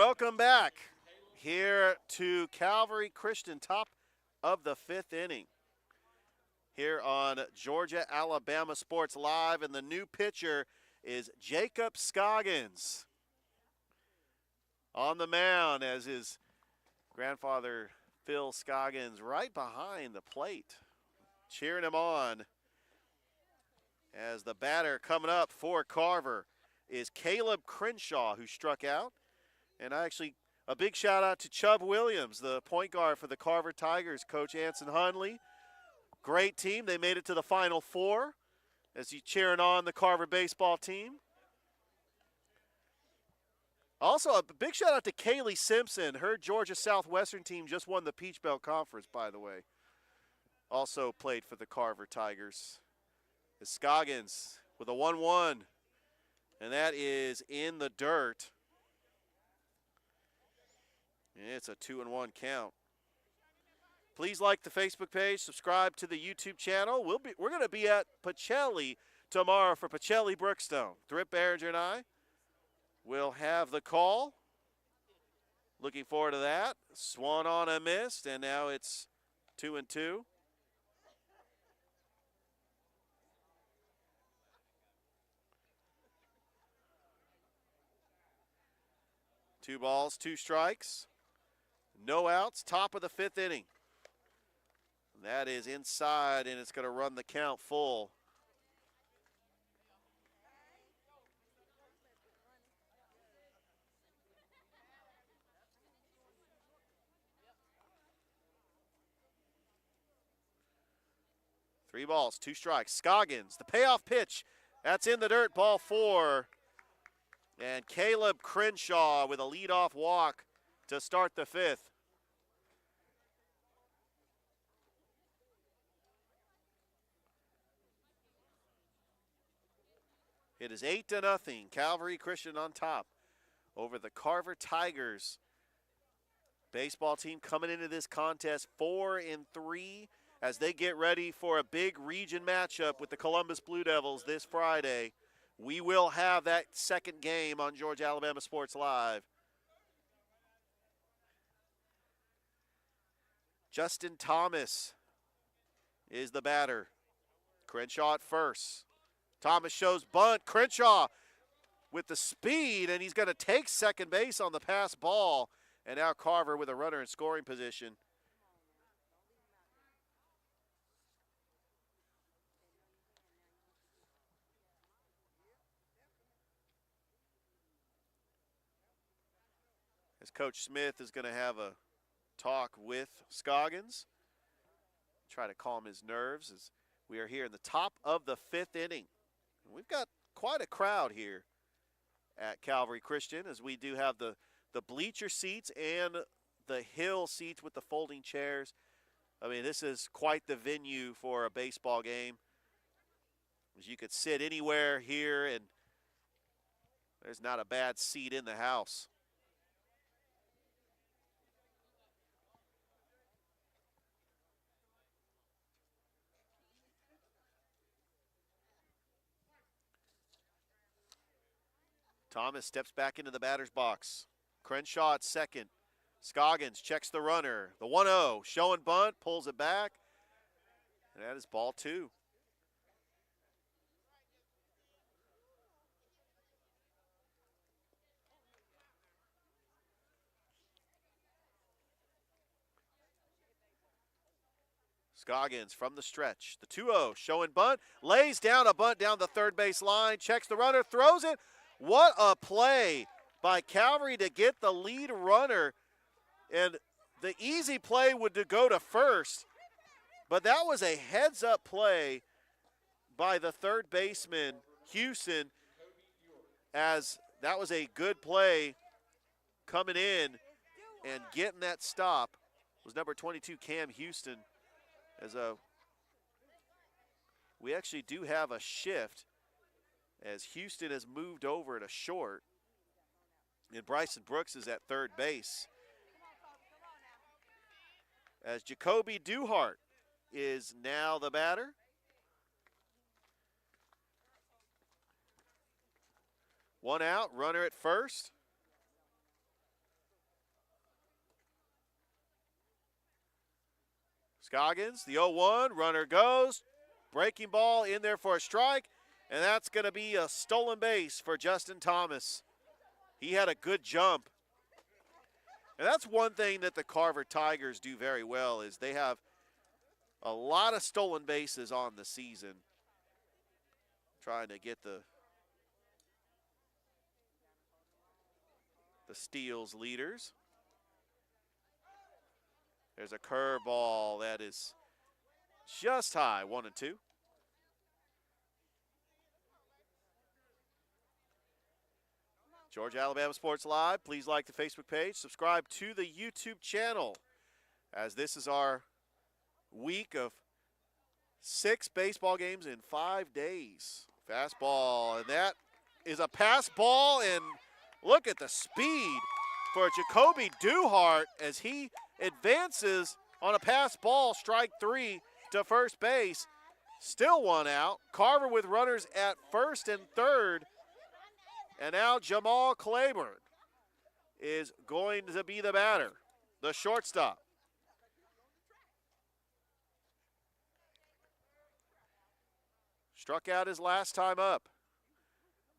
welcome back here to Calvary Christian, top of the 5th inning. Here on Georgia-Alabama Sports Live, and the new pitcher is Jacob Scoggins on the mound, as his grandfather Phil Scoggins right behind the plate, cheering him on. As the batter coming up for Carver is Caleb Crenshaw, who struck out. And a big shout out to Chubb Williams, the point guard for the Carver Tigers, Coach Anson Hunley. Great team. They made it to the Final Four as he's cheering on the Carver baseball team. Also, a big shout out to Kaylee Simpson. Her Georgia Southwestern team just won the Peach Belt Conference, by the way. Also played for the Carver Tigers. It's Scoggins with a 1-1, and that is in the dirt. It's a 2-1 count. Please like the Facebook page, subscribe to the YouTube channel. We're going to be at Pacelli tomorrow for Pacelli Brookstone. Thrip Behringer and I will have the call. Looking forward to that. Swung on a missed, and now it's 2-2. Two balls, 2 strikes. No outs, top of the 5th inning. That is inside, and it's going to run the count full. Three balls, 2 strikes. Scoggins, the payoff pitch. That's in the dirt, ball 4. And Caleb Crenshaw with a leadoff walk to start the 5th. It is 8-0. Calvary Christian on top over the Carver Tigers. Baseball team coming into this contest 4-3 as they get ready for a big region matchup with the Columbus Blue Devils this Friday. We will have that second game on Georgia-Alabama Sports Live. Justin Thomas is the batter. Crenshaw at first. Thomas shows bunt. Crenshaw with the speed, and he's going to take second base on the pass ball. And now Carver with a runner in scoring position. As Coach Smith is going to have a talk with Scoggins, try to calm his nerves as we are here in the top of the 5th inning. We've got quite a crowd here at Calvary Christian, as we do have the bleacher seats and the hill seats with the folding chairs. I mean, this is quite the venue for a baseball game, as you could sit anywhere here, and there's not a bad seat in the house. Thomas steps back into the batter's box. Crenshaw at second. Scoggins checks the runner. The 1-0, showing bunt, pulls it back. And that is ball 2. Scoggins from the stretch. The 2-0, showing bunt, lays down a bunt down the third base line, checks the runner, throws it. What a play by Calvary to get the lead runner. And the easy play would go to first, but that was a heads-up play by the third baseman, Houston, as that was a good play coming in and getting that stop was number 22, Cam Houston. We actually do have a shift as Houston has moved over to short, and Bryson Brooks is at third base. As Jacoby Duhart is now the batter. One out, runner at first. Scoggins, the 0-1, runner goes. Breaking ball in there for a strike, and that's going to be a stolen base for Justin Thomas. He had a good jump. And that's one thing that the Carver Tigers do very well is they have a lot of stolen bases on the season. Trying to get the steals leaders. There's a curveball that is just high, 1-2. Georgia Alabama Sports Live. Please like the Facebook page. Subscribe to the YouTube channel, as this is our week of 6 baseball games in 5 days. Fastball, and that is a pass ball, and look at the speed for Jacoby Duhart as he advances on a pass ball, strike 3 to first base. Still 1 out. Carver with runners at first and third. And now Jamal Claiborne is going to be the batter, the shortstop. Struck out his last time up.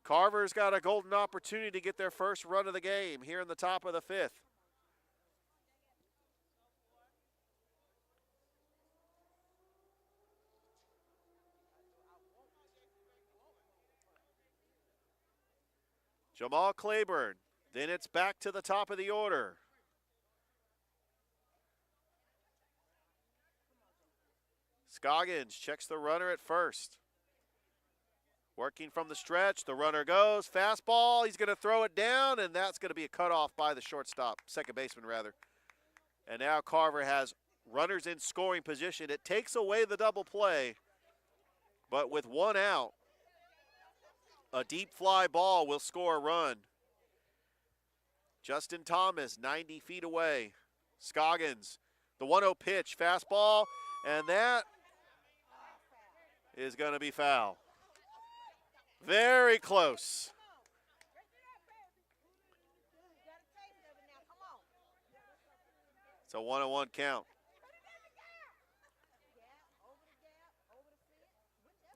Carver's got a golden opportunity to get their first run of the game here in the top of the 5th. Jamal Claiborne. Then it's back to the top of the order. Scoggins checks the runner at first. Working from the stretch, the runner goes. Fastball, he's going to throw it down, and that's going to be a cutoff by the shortstop, second baseman rather. And now Carver has runners in scoring position. It takes away the double play, but with 1 out, a deep fly ball will score a run. Justin Thomas, 90 feet away. Scoggins, the 1-0 pitch, fastball, and that is going to be foul. Very close. It's a 1-1 count.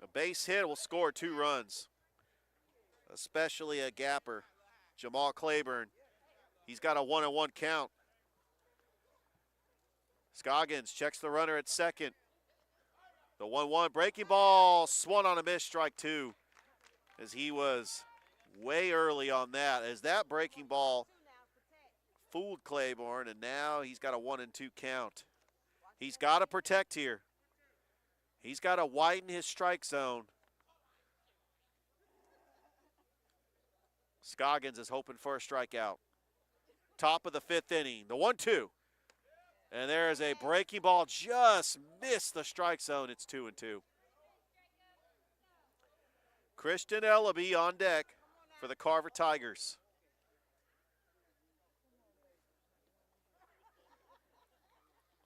A base hit will score 2 runs, especially a gapper. Jamal Claiborne, he's got a 1-1 count. Scoggins checks the runner at second. The 1-1 breaking ball, swung on a miss, strike 2. As he was way early on that, as that breaking ball fooled Claiborne, and now he's got a 1-2 count. He's got to protect here. He's got to widen his strike zone. Scoggins is hoping for a strikeout. Top of the 5th inning, the 1-2. And there is a breaking ball, just missed the strike zone. It's 2-2. Christian Ellaby on deck for the Carver Tigers.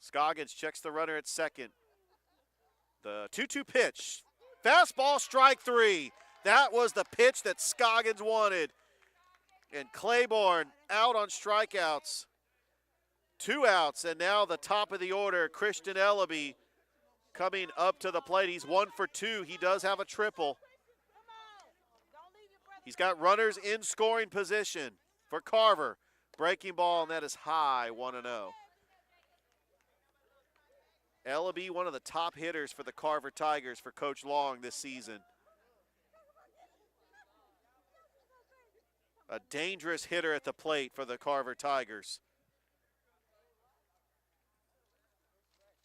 Scoggins checks the runner at second. The 2-2 pitch. Fastball, strike 3. That was the pitch that Scoggins wanted. And Claiborne out on strikeouts. 2 outs, and now the top of the order, Christian Ellaby coming up to the plate. He's 1 for 2. He does have a triple. He's got runners in scoring position for Carver. Breaking ball, and that is high, 1-0. Ellaby, one of the top hitters for the Carver Tigers for Coach Long this season. A dangerous hitter at the plate for the Carver Tigers.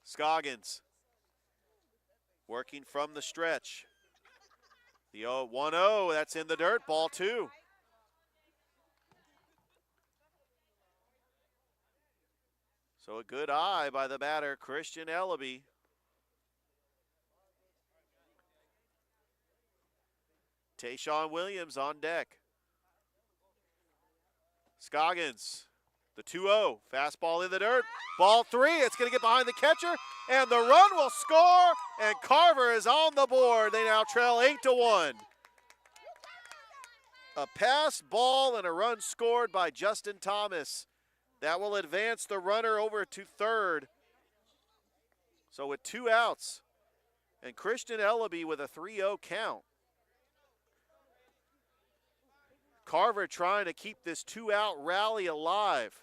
Scoggins working from the stretch. The 1-0, that's in the dirt, ball 2. So a good eye by the batter, Christian Ellaby. Tayshawn Williams on deck. Scoggins, the 2-0, fastball in the dirt, ball 3, it's going to get behind the catcher, and the run will score, and Carver is on the board. They now trail 8-1. A pass ball and a run scored by Justin Thomas. That will advance the runner over to third. So with 2 outs, and Christian Ellaby with a 3-0 count. Carver trying to keep this 2-out rally alive.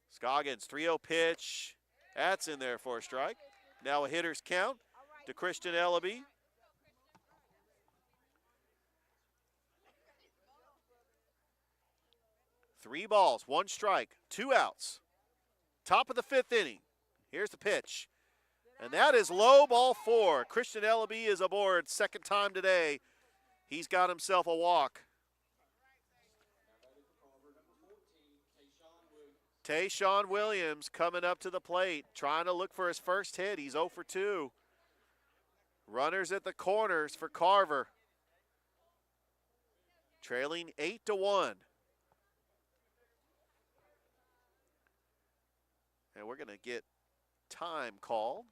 Scoggins, 3-0 pitch. That's in there for a strike. Now a hitter's count to Christian Ellaby. Three balls, 1 strike, 2 outs. Top of the 5th inning. Here's the pitch. And that is low, ball 4. Christian Ellaby is aboard, 2nd time today. He's got himself a walk. Tayshawn Williams coming up to the plate, trying to look for his first hit. He's 0 for 2. Runners at the corners for Carver. Trailing 8-1. And we're going to get time called.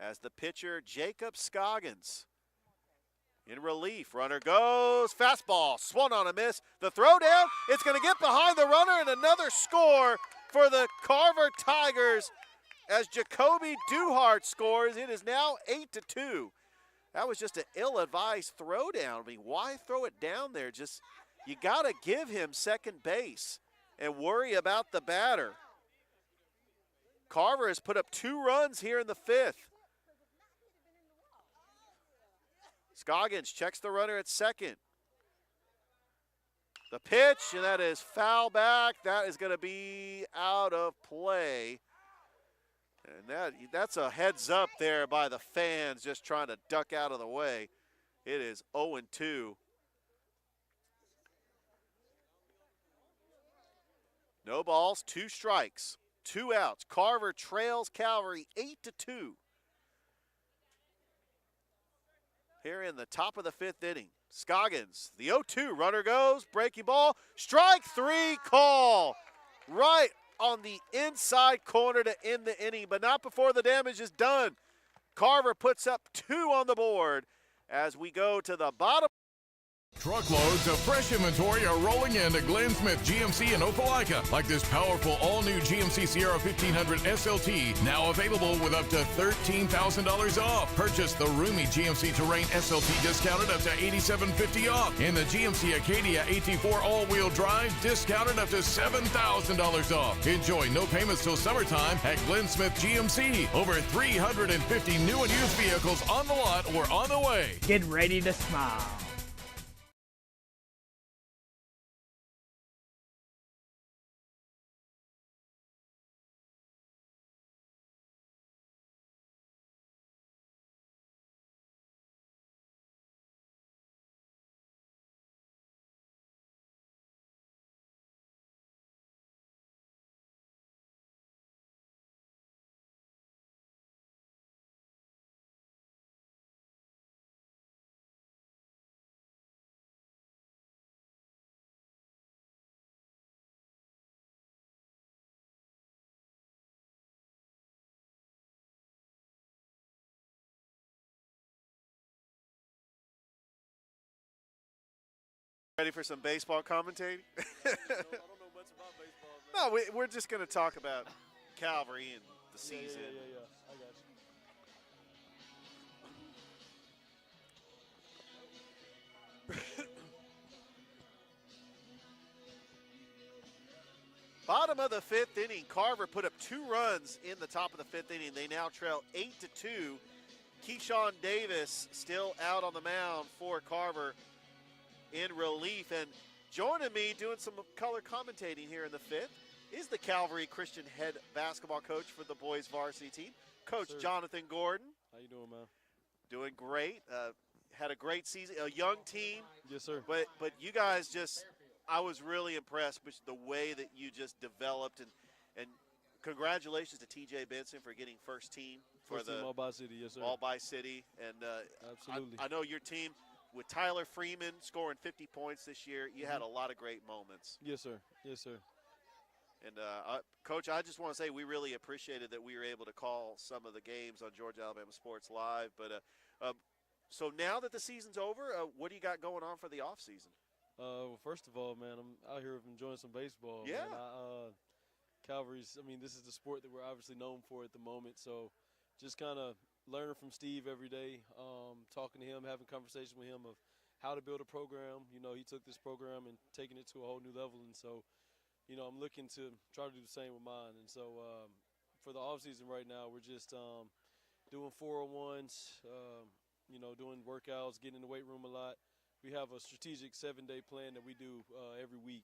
As the pitcher, Jacob Scoggins. In relief, runner goes, fastball, swung on a miss. The throw down, it's going to get behind the runner, and another score for the Carver Tigers as Jacoby Duhart scores. It is now 8-2. That was just an ill-advised throw down. I mean, why throw it down there? Just, you got to give him second base and worry about the batter. Carver has put up 2 runs here in the 5th. Scoggins checks the runner at second. The pitch, and that is foul back. That is going to be out of play. And that's a heads up there by the fans just trying to duck out of the way. It is 0-2. No balls, 2 strikes, 2 outs. Carver trails Calvary 8-2. Here in the top of the 5th inning. Scoggins, the 0-2, runner goes, breaking ball, strike 3 call. Right on the inside corner to end the inning, but not before the damage is done. Carver puts up 2 on the board as we go to the bottom. Truckloads of fresh inventory are rolling into Glenn Smith GMC in Opelika, like this powerful all-new GMC Sierra 1500 SLT, now available with up to $13,000 off. Purchase the roomy GMC Terrain SLT discounted up to $8,750 off, and the GMC Acadia AT4 all-wheel drive discounted up to $7,000 off. Enjoy no payments till summertime at Glenn Smith GMC. Over 350 new and used vehicles on the lot or on the way. Get ready to smile. Ready for some baseball commentating? I don't know much about baseball. No, we're just going to talk about Calvary and the season. Yeah. I got you. Bottom of the 5th inning, Carver put up 2 runs in the top of the 5th inning. They now trail 8-2. Keyshawn Davis still out on the mound for Carver in relief. And joining me doing some color commentating here in the 5th is the Calvary Christian head basketball coach for the boys varsity team, Coach Jonathan Gordon. How you doing, man? Doing great. Had a great season, a young team. Yes, sir. But you guys just, I was really impressed with the way that you just developed, and congratulations to TJ Benson for getting first team for First team All by City, yes, sir. All by City. And Absolutely. I know your team with Tyler Freeman scoring 50 points this year, you had a lot of great moments. Yes, sir. Yes, sir. And, Coach, I just want to say we really appreciated that we were able to call some of the games on Georgia Alabama Sports Live. But so now that the season's over, what do you got going on for the off season? Well, first of all, man, I'm out here enjoying some baseball. Yeah. Man. Calvary's, this is the sport that we're obviously known for at the moment. So just kind of learning from Steve every day, talking to him, having conversations with him of how to build a program. You know, he took this program and taking it to a whole new level. And so, you know, I'm looking to try to do the same with mine. And so for the offseason right now, we're just doing 401s, you know, doing workouts, getting in the weight room a lot. We have a strategic 7-day plan that we do every week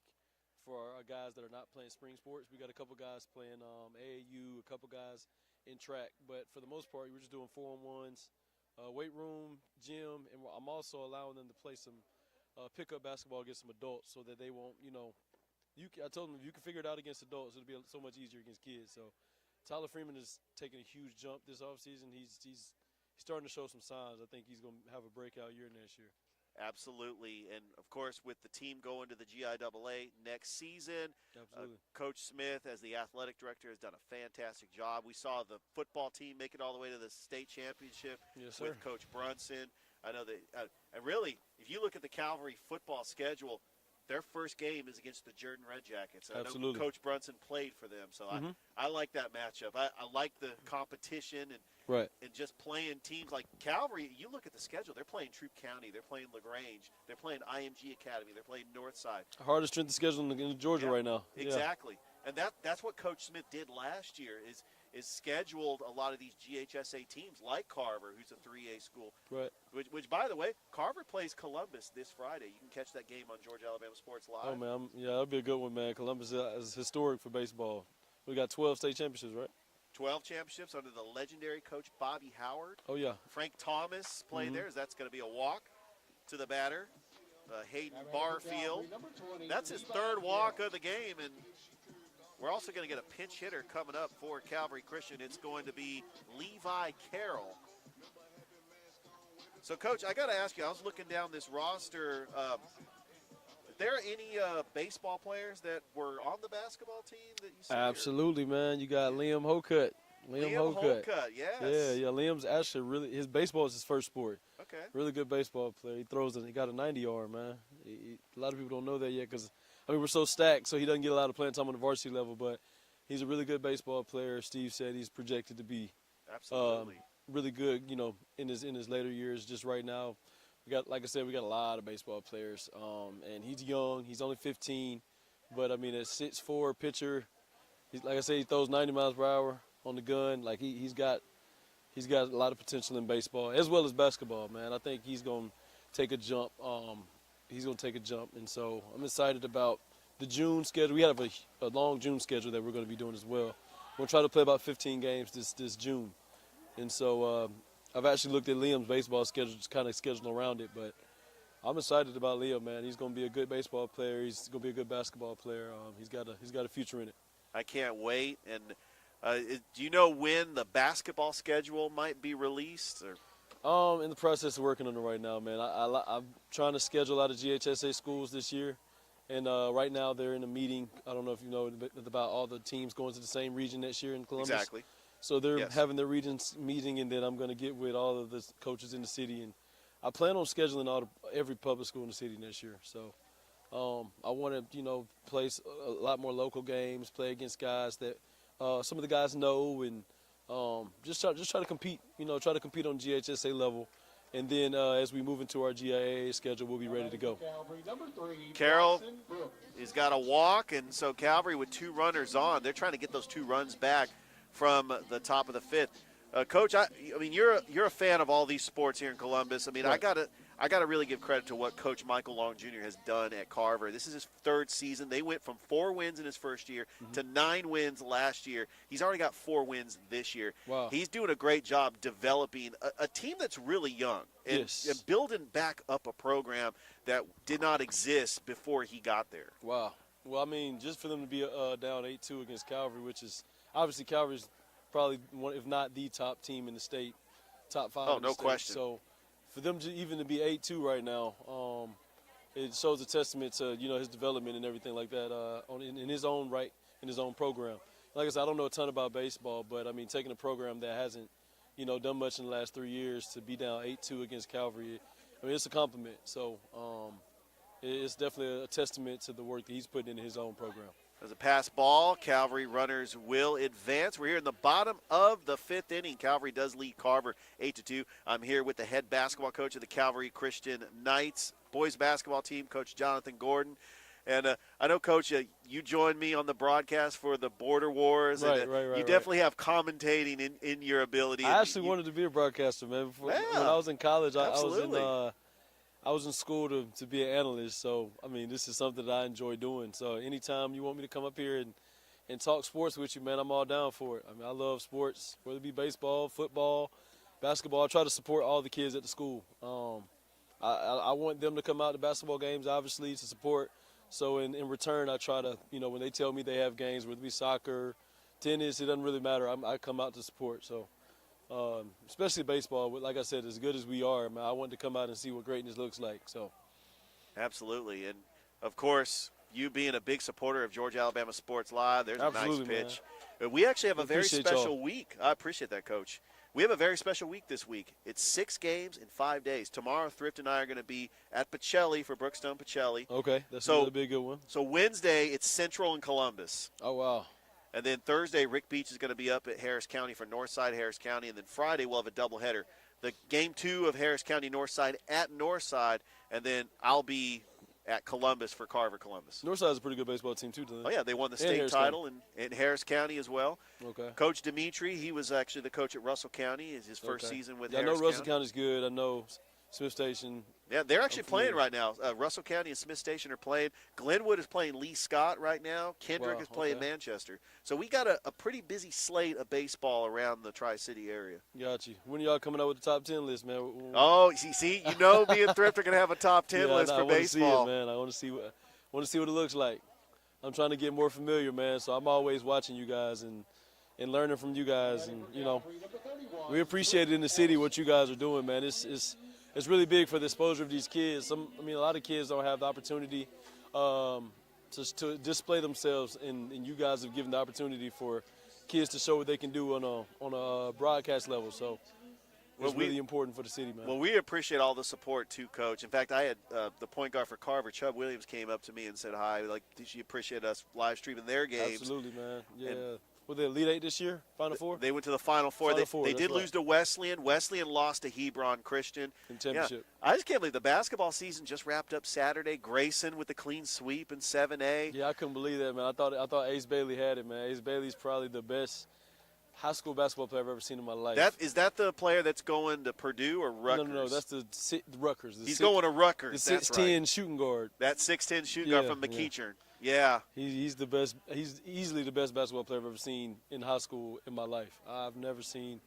for our guys that are not playing spring sports. We got a couple guys playing AAU, a couple guys in track. But for the most part, we're just doing 4-on-1s, weight room, gym, and I'm also allowing them to play some pickup basketball against some adults so that they won't, you know, I told them if you can figure it out against adults, it'll be so much easier against kids. So Tyler Freeman is taking a huge jump this offseason. He's starting to show some signs. I think he's going to have a breakout year next year. Absolutely. And, of course, with the team going to the GIAA next season, Coach Smith, as the athletic director, has done a fantastic job. We saw the football team make it all the way to the state championship with Coach Brunson. I know that and really, if you look at the Calvary football schedule, their first game is against the Jordan Red Jackets. I know Coach Brunson played for them, so I like that matchup. I like the competition and just playing teams like Calvary. You look at the schedule; they're playing Troup County, they're playing LaGrange, they're playing IMG Academy, they're playing Northside. Hardest strength of schedule in Georgia right now. Exactly, and that's what Coach Smith did last year. Is scheduled a lot of these GHSA teams like Carver, who's a 3A school. Right. Which, by the way, Carver plays Columbus this Friday. You can catch that game on Georgia Alabama Sports Live. Oh, man. That'll be a good one, man. Columbus is historic for baseball. We got 12 state championships, right? 12 championships under the legendary coach Bobby Howard. Oh, yeah. Frank Thomas played there. That's going to be a walk to the batter. Hayden Barfield. That's his third walk of the game, and we're also going to get a pinch hitter coming up for Calvary Christian. It's going to be Levi Carroll. So, Coach, I got to ask you, I was looking down this roster. Are there any baseball players that were on the basketball team that you see? Absolutely, man. You got Liam Hocutt. Liam Hocutt, yes. Yeah. Liam's actually really – his baseball is his first sport. Okay. Really good baseball player. He got a 90-yard, man. A lot of people don't know that yet because – we're so stacked, so he doesn't get a lot of playing time on the varsity level, but he's a really good baseball player. Steve said he's projected to be really good, you know, in his later years. Just right now, like I said, we got a lot of baseball players, and he's young. He's only 15, but, a 6'4" pitcher. Like I said, he throws 90 miles per hour on the gun. Like, he's got a lot of potential in baseball as well as basketball, man. I think he's going to take a jump. And so I'm excited about the June schedule. We have a long June schedule that we're going to be doing as well. We're going to try to play about 15 games this June. And so I've actually looked at Liam's baseball schedule, just kind of scheduling around it. But I'm excited about Liam, man. He's going to be a good baseball player. He's going to be a good basketball player. He's got a future in it. I can't wait. And do you know when the basketball schedule might be released? Or? In the process of working on it right now, man. I'm trying to schedule out of GHSA schools this year, and right now they're in a meeting. I don't know if you know about all the teams going to the same region next year in Columbus. Exactly. So they're having their regions meeting, and then I'm going to get with all of the coaches in the city, and I plan on scheduling every public school in the city next year. So I want to, play a lot more local games, play against guys that some of the guys know, and just try to compete, try to compete on GHSA level. And then as we move into our GIAA schedule, we'll be ready to go. Carroll has got a walk, and so Calvary with 2 runners on. They're trying to get those 2 runs back from the top of the 5th. Coach, you're a fan of all these sports here in Columbus. Right. I gotta really give credit to what Coach Michael Long Jr. has done at Carver. This is his 3rd season. They went from 4 wins in his first year to 9 wins last year. He's already got 4 wins this year. Wow. He's doing a great job developing a team that's really young and building back up a program that did not exist before he got there. Wow. Well, just for them to be down 8-2 against Calvary, which is obviously Calvary's probably one, if not the top team in the state, top 5 in the state. question. So for them to be 8-2 right now, it shows a testament to, his development and everything like that in his own right, in his own program. Like I said, I don't know a ton about baseball, but, taking a program that hasn't, done much in the last 3 years to be down 8-2 against Calvary, it's a compliment. So it's definitely a testament to the work that he's putting into his own program. As a pass ball, Calvary runners will advance. We're here in the bottom of the 5th inning. Calvary does lead Carver 8-2. I'm here with the head basketball coach of the Calvary Christian Knights boys basketball team, Coach Jonathan Gordon. And I know, Coach, you joined me on the broadcast for the Border Wars. Right, and you definitely have commentating in your ability. I actually wanted to be a broadcaster, man. When I was in college, I was in school to be an analyst. So, this is something that I enjoy doing. So anytime you want me to come up here and talk sports with you, man, I'm all down for it. I love sports, whether it be baseball, football, basketball. I try to support all the kids at the school. I want them to come out to basketball games, obviously, to support. So in return, I try to, when they tell me they have games, whether it be soccer, tennis, it doesn't really matter. I come out to support. So especially baseball, like I said, as good as we are, I want to come out and see what greatness looks like. So, absolutely. And, of course, you being a big supporter of Georgia-Alabama Sports Live, there's a nice pitch. Man. We actually have a very special week. I appreciate that, Coach. We have a very special week this week. It's 6 games in 5 days. Tomorrow, Thrift and I are going to be at Pacelli for Brookstone Pacelli. Okay, that's going to be a good one. So Wednesday, it's Central and Columbus. Oh, wow. And then Thursday, Rick Beach is going to be up at Harris County for Northside Harris County. And then Friday, we'll have a doubleheader. The game 2 of Harris County Northside at Northside. And then I'll be at Columbus for Carver Columbus. Northside is a pretty good baseball team, too, don't they? Oh, yeah, they won the state title in Harris County as well. Okay. Coach Dimitri, he was actually the coach at Russell County. It's his first season with Harris County. I know Russell County. County's good. I know Smith Station. Yeah, they're actually playing right now. Russell County and Smith Station are playing. Glenwood is playing Lee Scott right now. Kendrick is playing Manchester. So we got a pretty busy slate of baseball around the Tri-City area. Got you. When are y'all coming out with the top 10 list, man? Oh, see, me and Thrift are going to have a top 10 list for baseball. I want to see it, man. I want to see what it looks like. I'm trying to get more familiar, man, so I'm always watching you guys and learning from you guys. And, we appreciate it in the city what you guys are doing, man. It's really big for the exposure of these kids. A lot of kids don't have the opportunity to display themselves, and you guys have given the opportunity for kids to show what they can do on a broadcast level. So it's really important for the city, man. Well, we appreciate all the support, too, Coach. In fact, I had the point guard for Carver, Chubb Williams, came up to me and said hi. She appreciated us live streaming their games. Absolutely, man. Yeah. Were they Elite 8 this year? Final Four? They went to the Final Four. They did lose to Wesleyan. Wesleyan lost to Hebron Christian. In championship. Yeah. I just can't believe the basketball season just wrapped up Saturday. Grayson with the clean sweep in 7A. Yeah, I couldn't believe that, man. I thought Ace Bailey had it, man. Ace Bailey's probably the best high school basketball player I've ever seen in my life. Is that the player that's going to Purdue or Rutgers? No, that's the Rutgers. He's going to Rutgers. The 6'10" shooting guard. That 6'10" shooting guard from McEachern. Yeah. He's the best. He's easily the best basketball player I've ever seen in high school in my life. I've never seen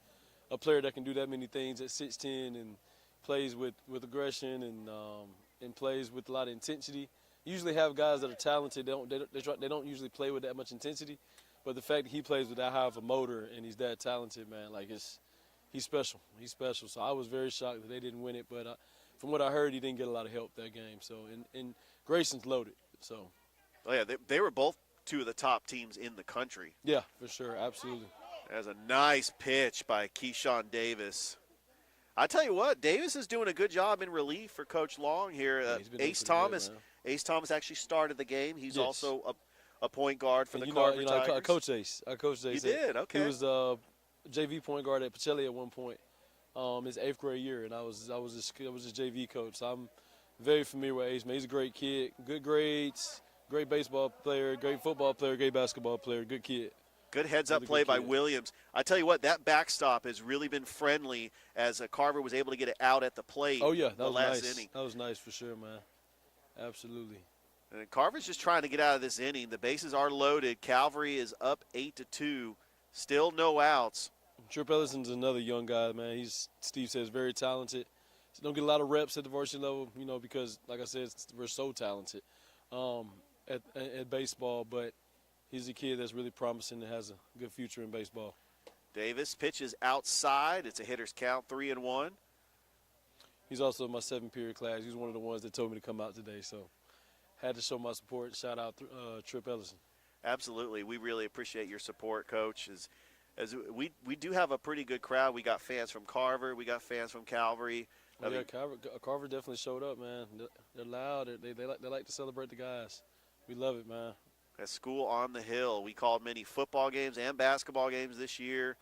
a player that can do that many things at 6'10" and plays with aggression and plays with a lot of intensity. You usually have guys that are talented. They don't usually play with that much intensity. But the fact that he plays with that high of a motor and he's that talented, man, he's special. He's special. So I was very shocked that they didn't win it. But from what I heard, he didn't get a lot of help that game. So and Grayson's loaded. So. Oh yeah, they were both 2 of the top teams in the country. Yeah, for sure, absolutely. There's a nice pitch by Keyshawn Davis. I tell you what, Davis is doing a good job in relief for Coach Long here. Ace Thomas actually started the game. He's also a point guard for the Carver Tigers. I coached Ace. You did? Okay. He was JV point guard at Pacelli at one point, his 8th grade year, and I was his JV coach. So I'm very familiar with Ace, man. He's a great kid, good grades, great baseball player, great football player, great basketball player, good kid. Good heads-up play by Williams. I tell you what, that backstop has really been friendly as Carver was able to get it out at the plate. Oh, yeah, that was last nice. inning. That was nice for sure, man. Absolutely. And Carver's just trying to get out of this inning. The bases are loaded. Calvary is up 8-2. Still no outs. Trip Ellison's another young guy, man. Steve says, very talented. So don't get a lot of reps at the varsity level, because, like I said, we're so talented at baseball. But he's a kid that's really promising and has a good future in baseball. Davis pitches outside. It's a hitter's count, 3-1. He's also in my 7th period class. He's one of the ones that told me to come out today. So had to show my support. Shout out Trip Ellison. Absolutely. We really appreciate your support, Coach. As we do have a pretty good crowd. We got fans from Carver. We got fans from Calvary. Yeah, Carver definitely showed up, man. They're loud. They like to celebrate the guys. We love it, man. At School on the Hill, we called many football games and basketball games this year.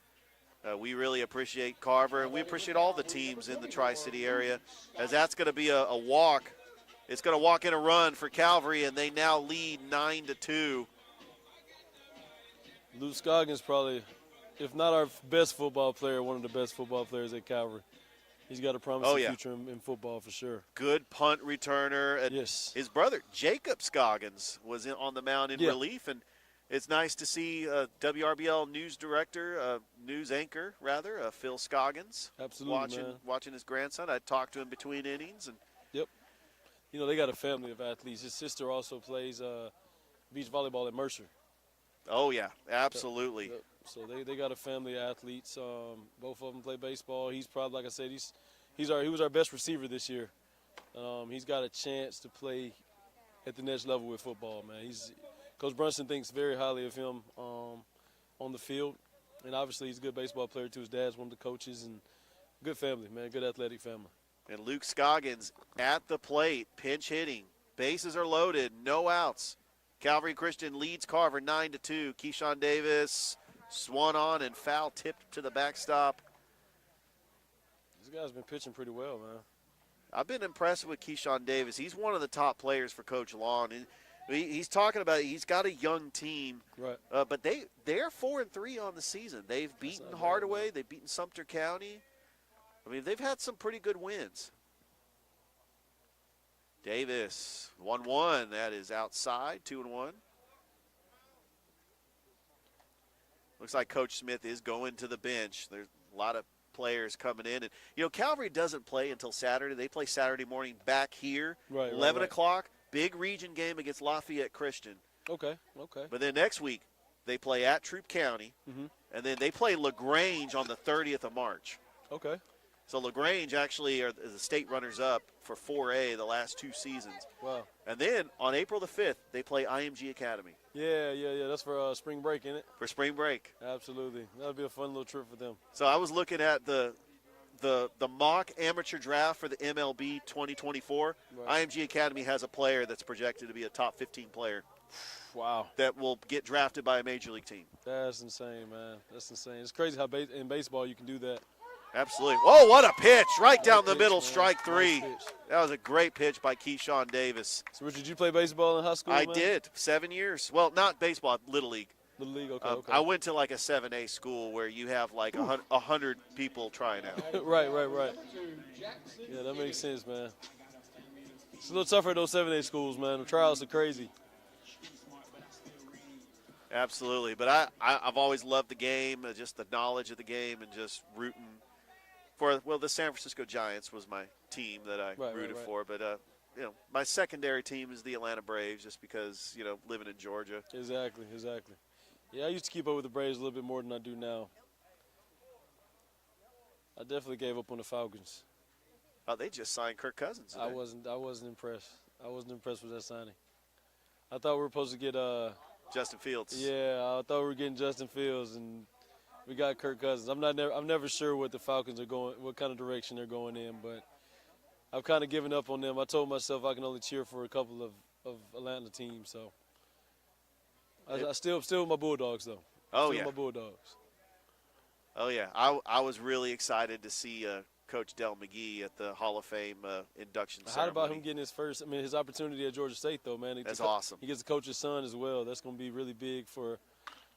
We really appreciate Carver, and we appreciate all the teams in the Tri-City area, as that's going to be a walk. It's going to walk in a run for Calvary, and they now lead 9-2. Luke Scoggins probably, if not our best football player, one of the best football players at Calvary. He's got a promising future in football for sure. Good punt returner. And yes. His brother, Jacob Scoggins, was on the mound in relief, and it's nice to see WRBL news anchor, Phil Scoggins. Absolutely, watching his grandson. I talked to him between innings. And yep. You know, they got a family of athletes. His sister also plays beach volleyball at Mercer. Oh, yeah, absolutely. So they got a family of athletes. Both of them play baseball. He's probably, like I said, he was our best receiver this year. He's got a chance to play at the next level with football, man. Coach Brunson thinks very highly of him on the field, and obviously he's a good baseball player too. His dad's one of the coaches, and good family, man, good athletic family. And Luke Scoggins at the plate, pinch hitting. Bases are loaded, no outs. Calvary Christian leads Carver 9-2. Keyshawn Davis swung on and foul tipped to the backstop. This guy's been pitching pretty well, man. I've been impressed with Keyshawn Davis. He's one of the top players for Coach Long. And he's talking about he's got a young team, right? But they're 4-3 on the season. They've beaten Hardaway. They've beaten Sumter County. I mean, they've had some pretty good wins. Davis, 1-1. That is outside, 2-1. Looks like Coach Smith is going to the bench. There's a lot of players coming in. And, you know, Calvary doesn't play until Saturday. They play Saturday morning back here, 11 o'clock. Big region game against Lafayette Christian. Okay. But then next week, they play at Troup County, and then they play LaGrange on the 30th of March. Okay. So LaGrange actually are the state runners-up for 4A the last 2 seasons. Wow. And then on April the 5th, they play IMG Academy. Yeah. That's for spring break, isn't it? For spring break. Absolutely. That'll be a fun little trip for them. So I was looking at the mock amateur draft for the MLB 2024. Right. IMG Academy has a player that's projected to be a top 15 player. Wow. That will get drafted by a major league team. That's insane, man. That's insane. It's crazy how in baseball you can do that. Absolutely. Oh, what a pitch. Right down the middle, strike 3. That was a great pitch by Keyshawn Davis. So, Richard, did you play baseball in high school, I did. 7 years. Well, not baseball, Little League. Little League, okay. I went to like a 7A school where you have like 100 people trying out. Right. Yeah, that makes sense, man. It's a little tougher at those 7A schools, man. The tryouts are crazy. Absolutely. But I've always loved the game, just the knowledge of the game, and just rooting for, the San Francisco Giants was my team that I rooted for. But, my secondary team is the Atlanta Braves just because, living in Georgia. Exactly. Yeah, I used to keep up with the Braves a little bit more than I do now. I definitely gave up on the Falcons. Oh, they just signed Kirk Cousins today. I wasn't impressed. I wasn't impressed with that signing. I thought we were supposed to get Justin Fields. Yeah, I thought we were getting Justin Fields, and we got Kirk Cousins. I'm never sure what the Falcons are going, what kind of direction they're going in, but I've kind of given up on them. I told myself I can only cheer for a couple of Atlanta teams, so I still with my Bulldogs though. Oh, still yeah. My Bulldogs. Oh yeah, I was really excited to see Coach Del McGee at the Hall of Fame induction ceremony. How about him getting his opportunity at Georgia State though, man? That's awesome. He gets to coach his son as well. That's going to be really big for.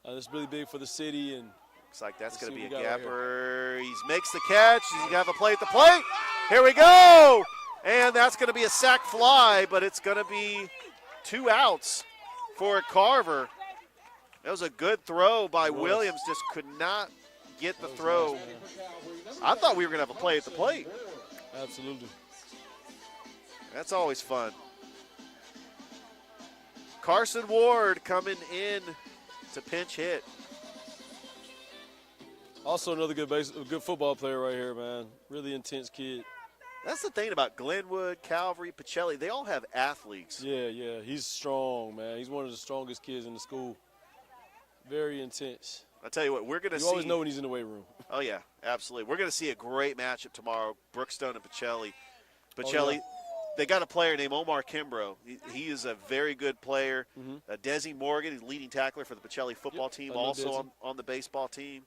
That's really big for the city, and looks like that's going to be a gapper. He makes the catch. He's going to have a play at the plate. Here we go, and that's going to be a sac fly, but it's going to be 2 outs for Carver. That was a good throw by Williams. Just could not get the throw. Nice, I thought we were going to have a play at the plate. Absolutely. That's always fun. Carson Ward coming in to pinch hit. Also another good football player right here, man. Really intense kid. That's the thing about Glenwood, Calvary, Pacelli. They all have athletes. Yeah. He's strong, man. He's one of the strongest kids in the school. Very intense. I tell you what, we're going to see. You always know when he's in the weight room. Oh, yeah, absolutely. We're going to see a great matchup tomorrow, Brookstone and Pacelli. They got a player named Omar Kimbrough. He is a very good player. Desi Morgan, he's leading tackler for the Pacelli football team, also on the baseball team.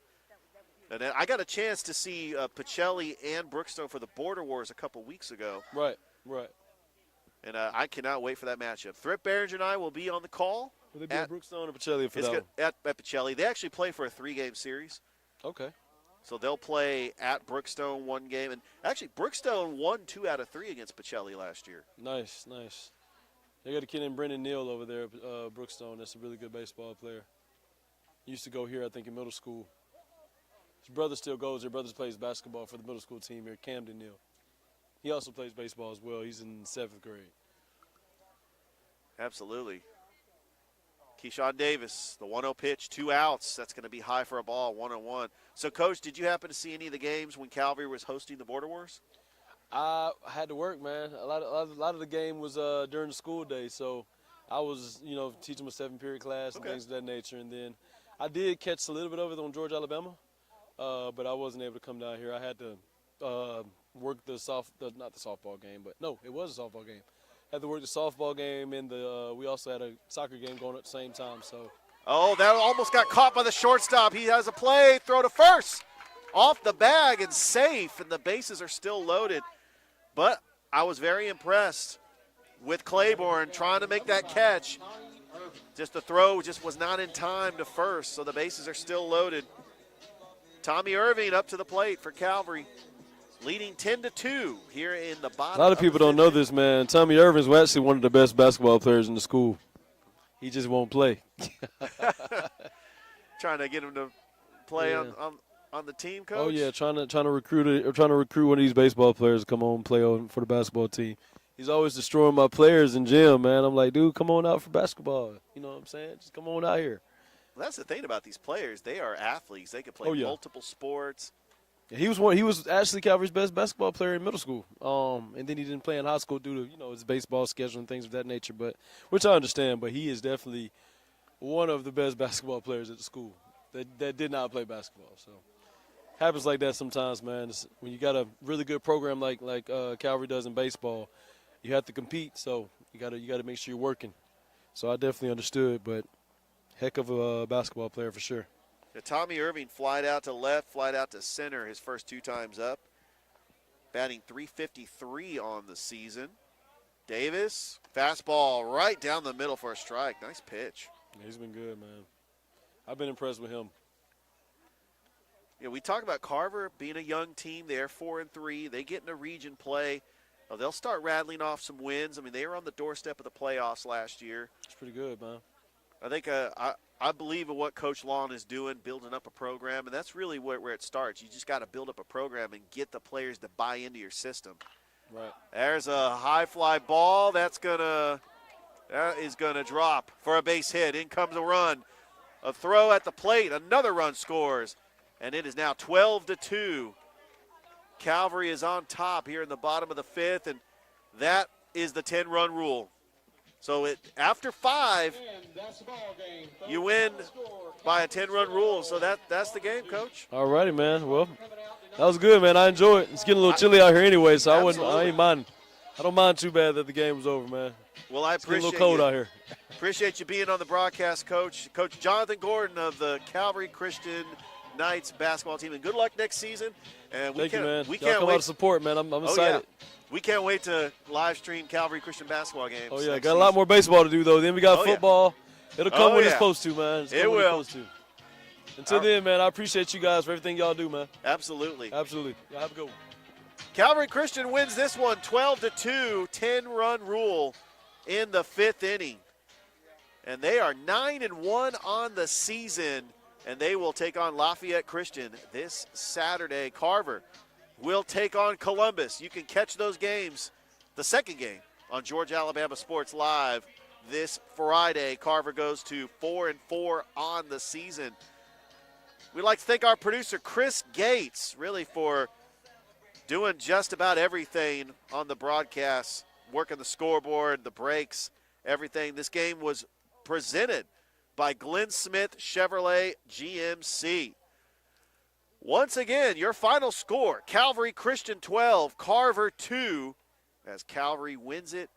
And then I got a chance to see Pacelli and Brookstone for the Border Wars a couple weeks ago. Right. And I cannot wait for that matchup. Thrift Behringer and I will be on the call. Will they be at Brookstone or Pacelli for that one? At Pacelli. They actually play for a 3-game series. Okay. So they'll play at Brookstone 1 game. And actually, Brookstone won 2 out of 3 against Pacelli last year. Nice. They got a kid named Brendan Neal over there at Brookstone. That's a really good baseball player. He used to go here, I think, in middle school. His brother still goes. Their brother plays basketball for the middle school team here, Camden Neal. He also plays baseball as well. He's in 7th grade. Absolutely. Keyshawn Davis, the 1-0 pitch, 2 outs. That's going to be high for a ball, 1-1. So, Coach, did you happen to see any of the games when Calvary was hosting the Border Wars? I had to work, man. A lot of the game was during the school day, so I was, teaching a 7-period class and things of that nature. And then I did catch a little bit of it on Georgia, Alabama, but I wasn't able to come down here. I had to work not the softball game, but no, it was a softball game. Had to work the softball game, and we also had a soccer game going at the same time. So. Oh, that almost got caught by the shortstop. He has a play, throw to first. Off the bag and safe, and the bases are still loaded. But I was very impressed with Claiborne trying to make that catch. Just the throw just was not in time to first, so the bases are still loaded. Tommy Irving up to the plate for Calvary, leading 10-2 here in the bottom. A lot of people don't know this, man. Tommy Irving's actually one of the best basketball players in the school. He just won't play. Trying to get him to play on the team, Coach? Oh yeah, trying to recruit one of these baseball players to come on and play for the basketball team. He's always destroying my players in gym, man. I'm like, dude, come on out for basketball. You know what I'm saying? Just come on out here. Well, that's the thing about these players. They are athletes. They can play multiple sports. He was actually Calvary's best basketball player in middle school. And then he didn't play in high school due to, his baseball schedule and things of that nature, which I understand, but he is definitely one of the best basketball players at the school that did not play basketball. So happens like that sometimes, man. When you got a really good program like Calvary does in baseball, you have to compete, so you got to make sure you're working. So I definitely understood, but heck of a basketball player for sure. Now, Tommy Irving flied out to left, flied out to center his first 2 times up. Batting .353 on the season. Davis, fastball right down the middle for a strike. Nice pitch. Yeah, he's been good, man. I've been impressed with him. We talk about Carver being a young team. They're 4-3. They get into region play. They'll start rattling off some wins. I mean, they were on the doorstep of the playoffs last year. It's pretty good, man. I think I believe in what Coach Long is doing, building up a program, and that's really where it starts. You just got to build up a program and get the players to buy into your system. Right. There's a high fly ball. That is gonna drop for a base hit. In comes a run. A throw at the plate. Another run scores, and it is now 12-2. Calvary is on top here in the bottom of the 5th, and that is the 10-run rule. So after 5, you win by a 10-run rule. So that's the game, Coach. All righty, man. Well, that was good, man. I enjoy it. It's getting a little chilly out here anyway, so I ain't mind. I don't mind too bad that the game was over, man. Well, I appreciate it's getting a little cold out here. Appreciate you being on the broadcast, Coach. Coach Jonathan Gordon of the Calvary Christian Knights basketball team, and good luck next season. And Thank you, man. We Y'all can't come wait out to support, man. I'm excited. Yeah. We can't wait to live stream Calvary Christian basketball games. Oh yeah, got a lot more baseball to do though. Then we got football. It'll come when it's supposed to, man. It will. It's supposed to. Until then, man, I appreciate you guys for everything y'all do, man. Absolutely. Absolutely. Y'all have a good one. Calvary Christian wins this one 12-2, 10-run rule in the 5th inning. And they are 9-1 on the season, and they will take on Lafayette Christian this Saturday. Carver will take on Columbus. You can catch those games, the second game, on Georgia Alabama Sports Live this Friday. Carver goes to 4-4 on the season. We'd like to thank our producer, Chris Gates, really for doing just about everything on the broadcast, working the scoreboard, the breaks, everything. This game was presented by Glenn Smith Chevrolet GMC. Once again, your final score, Calvary Christian 12, Carver 2, as Calvary wins it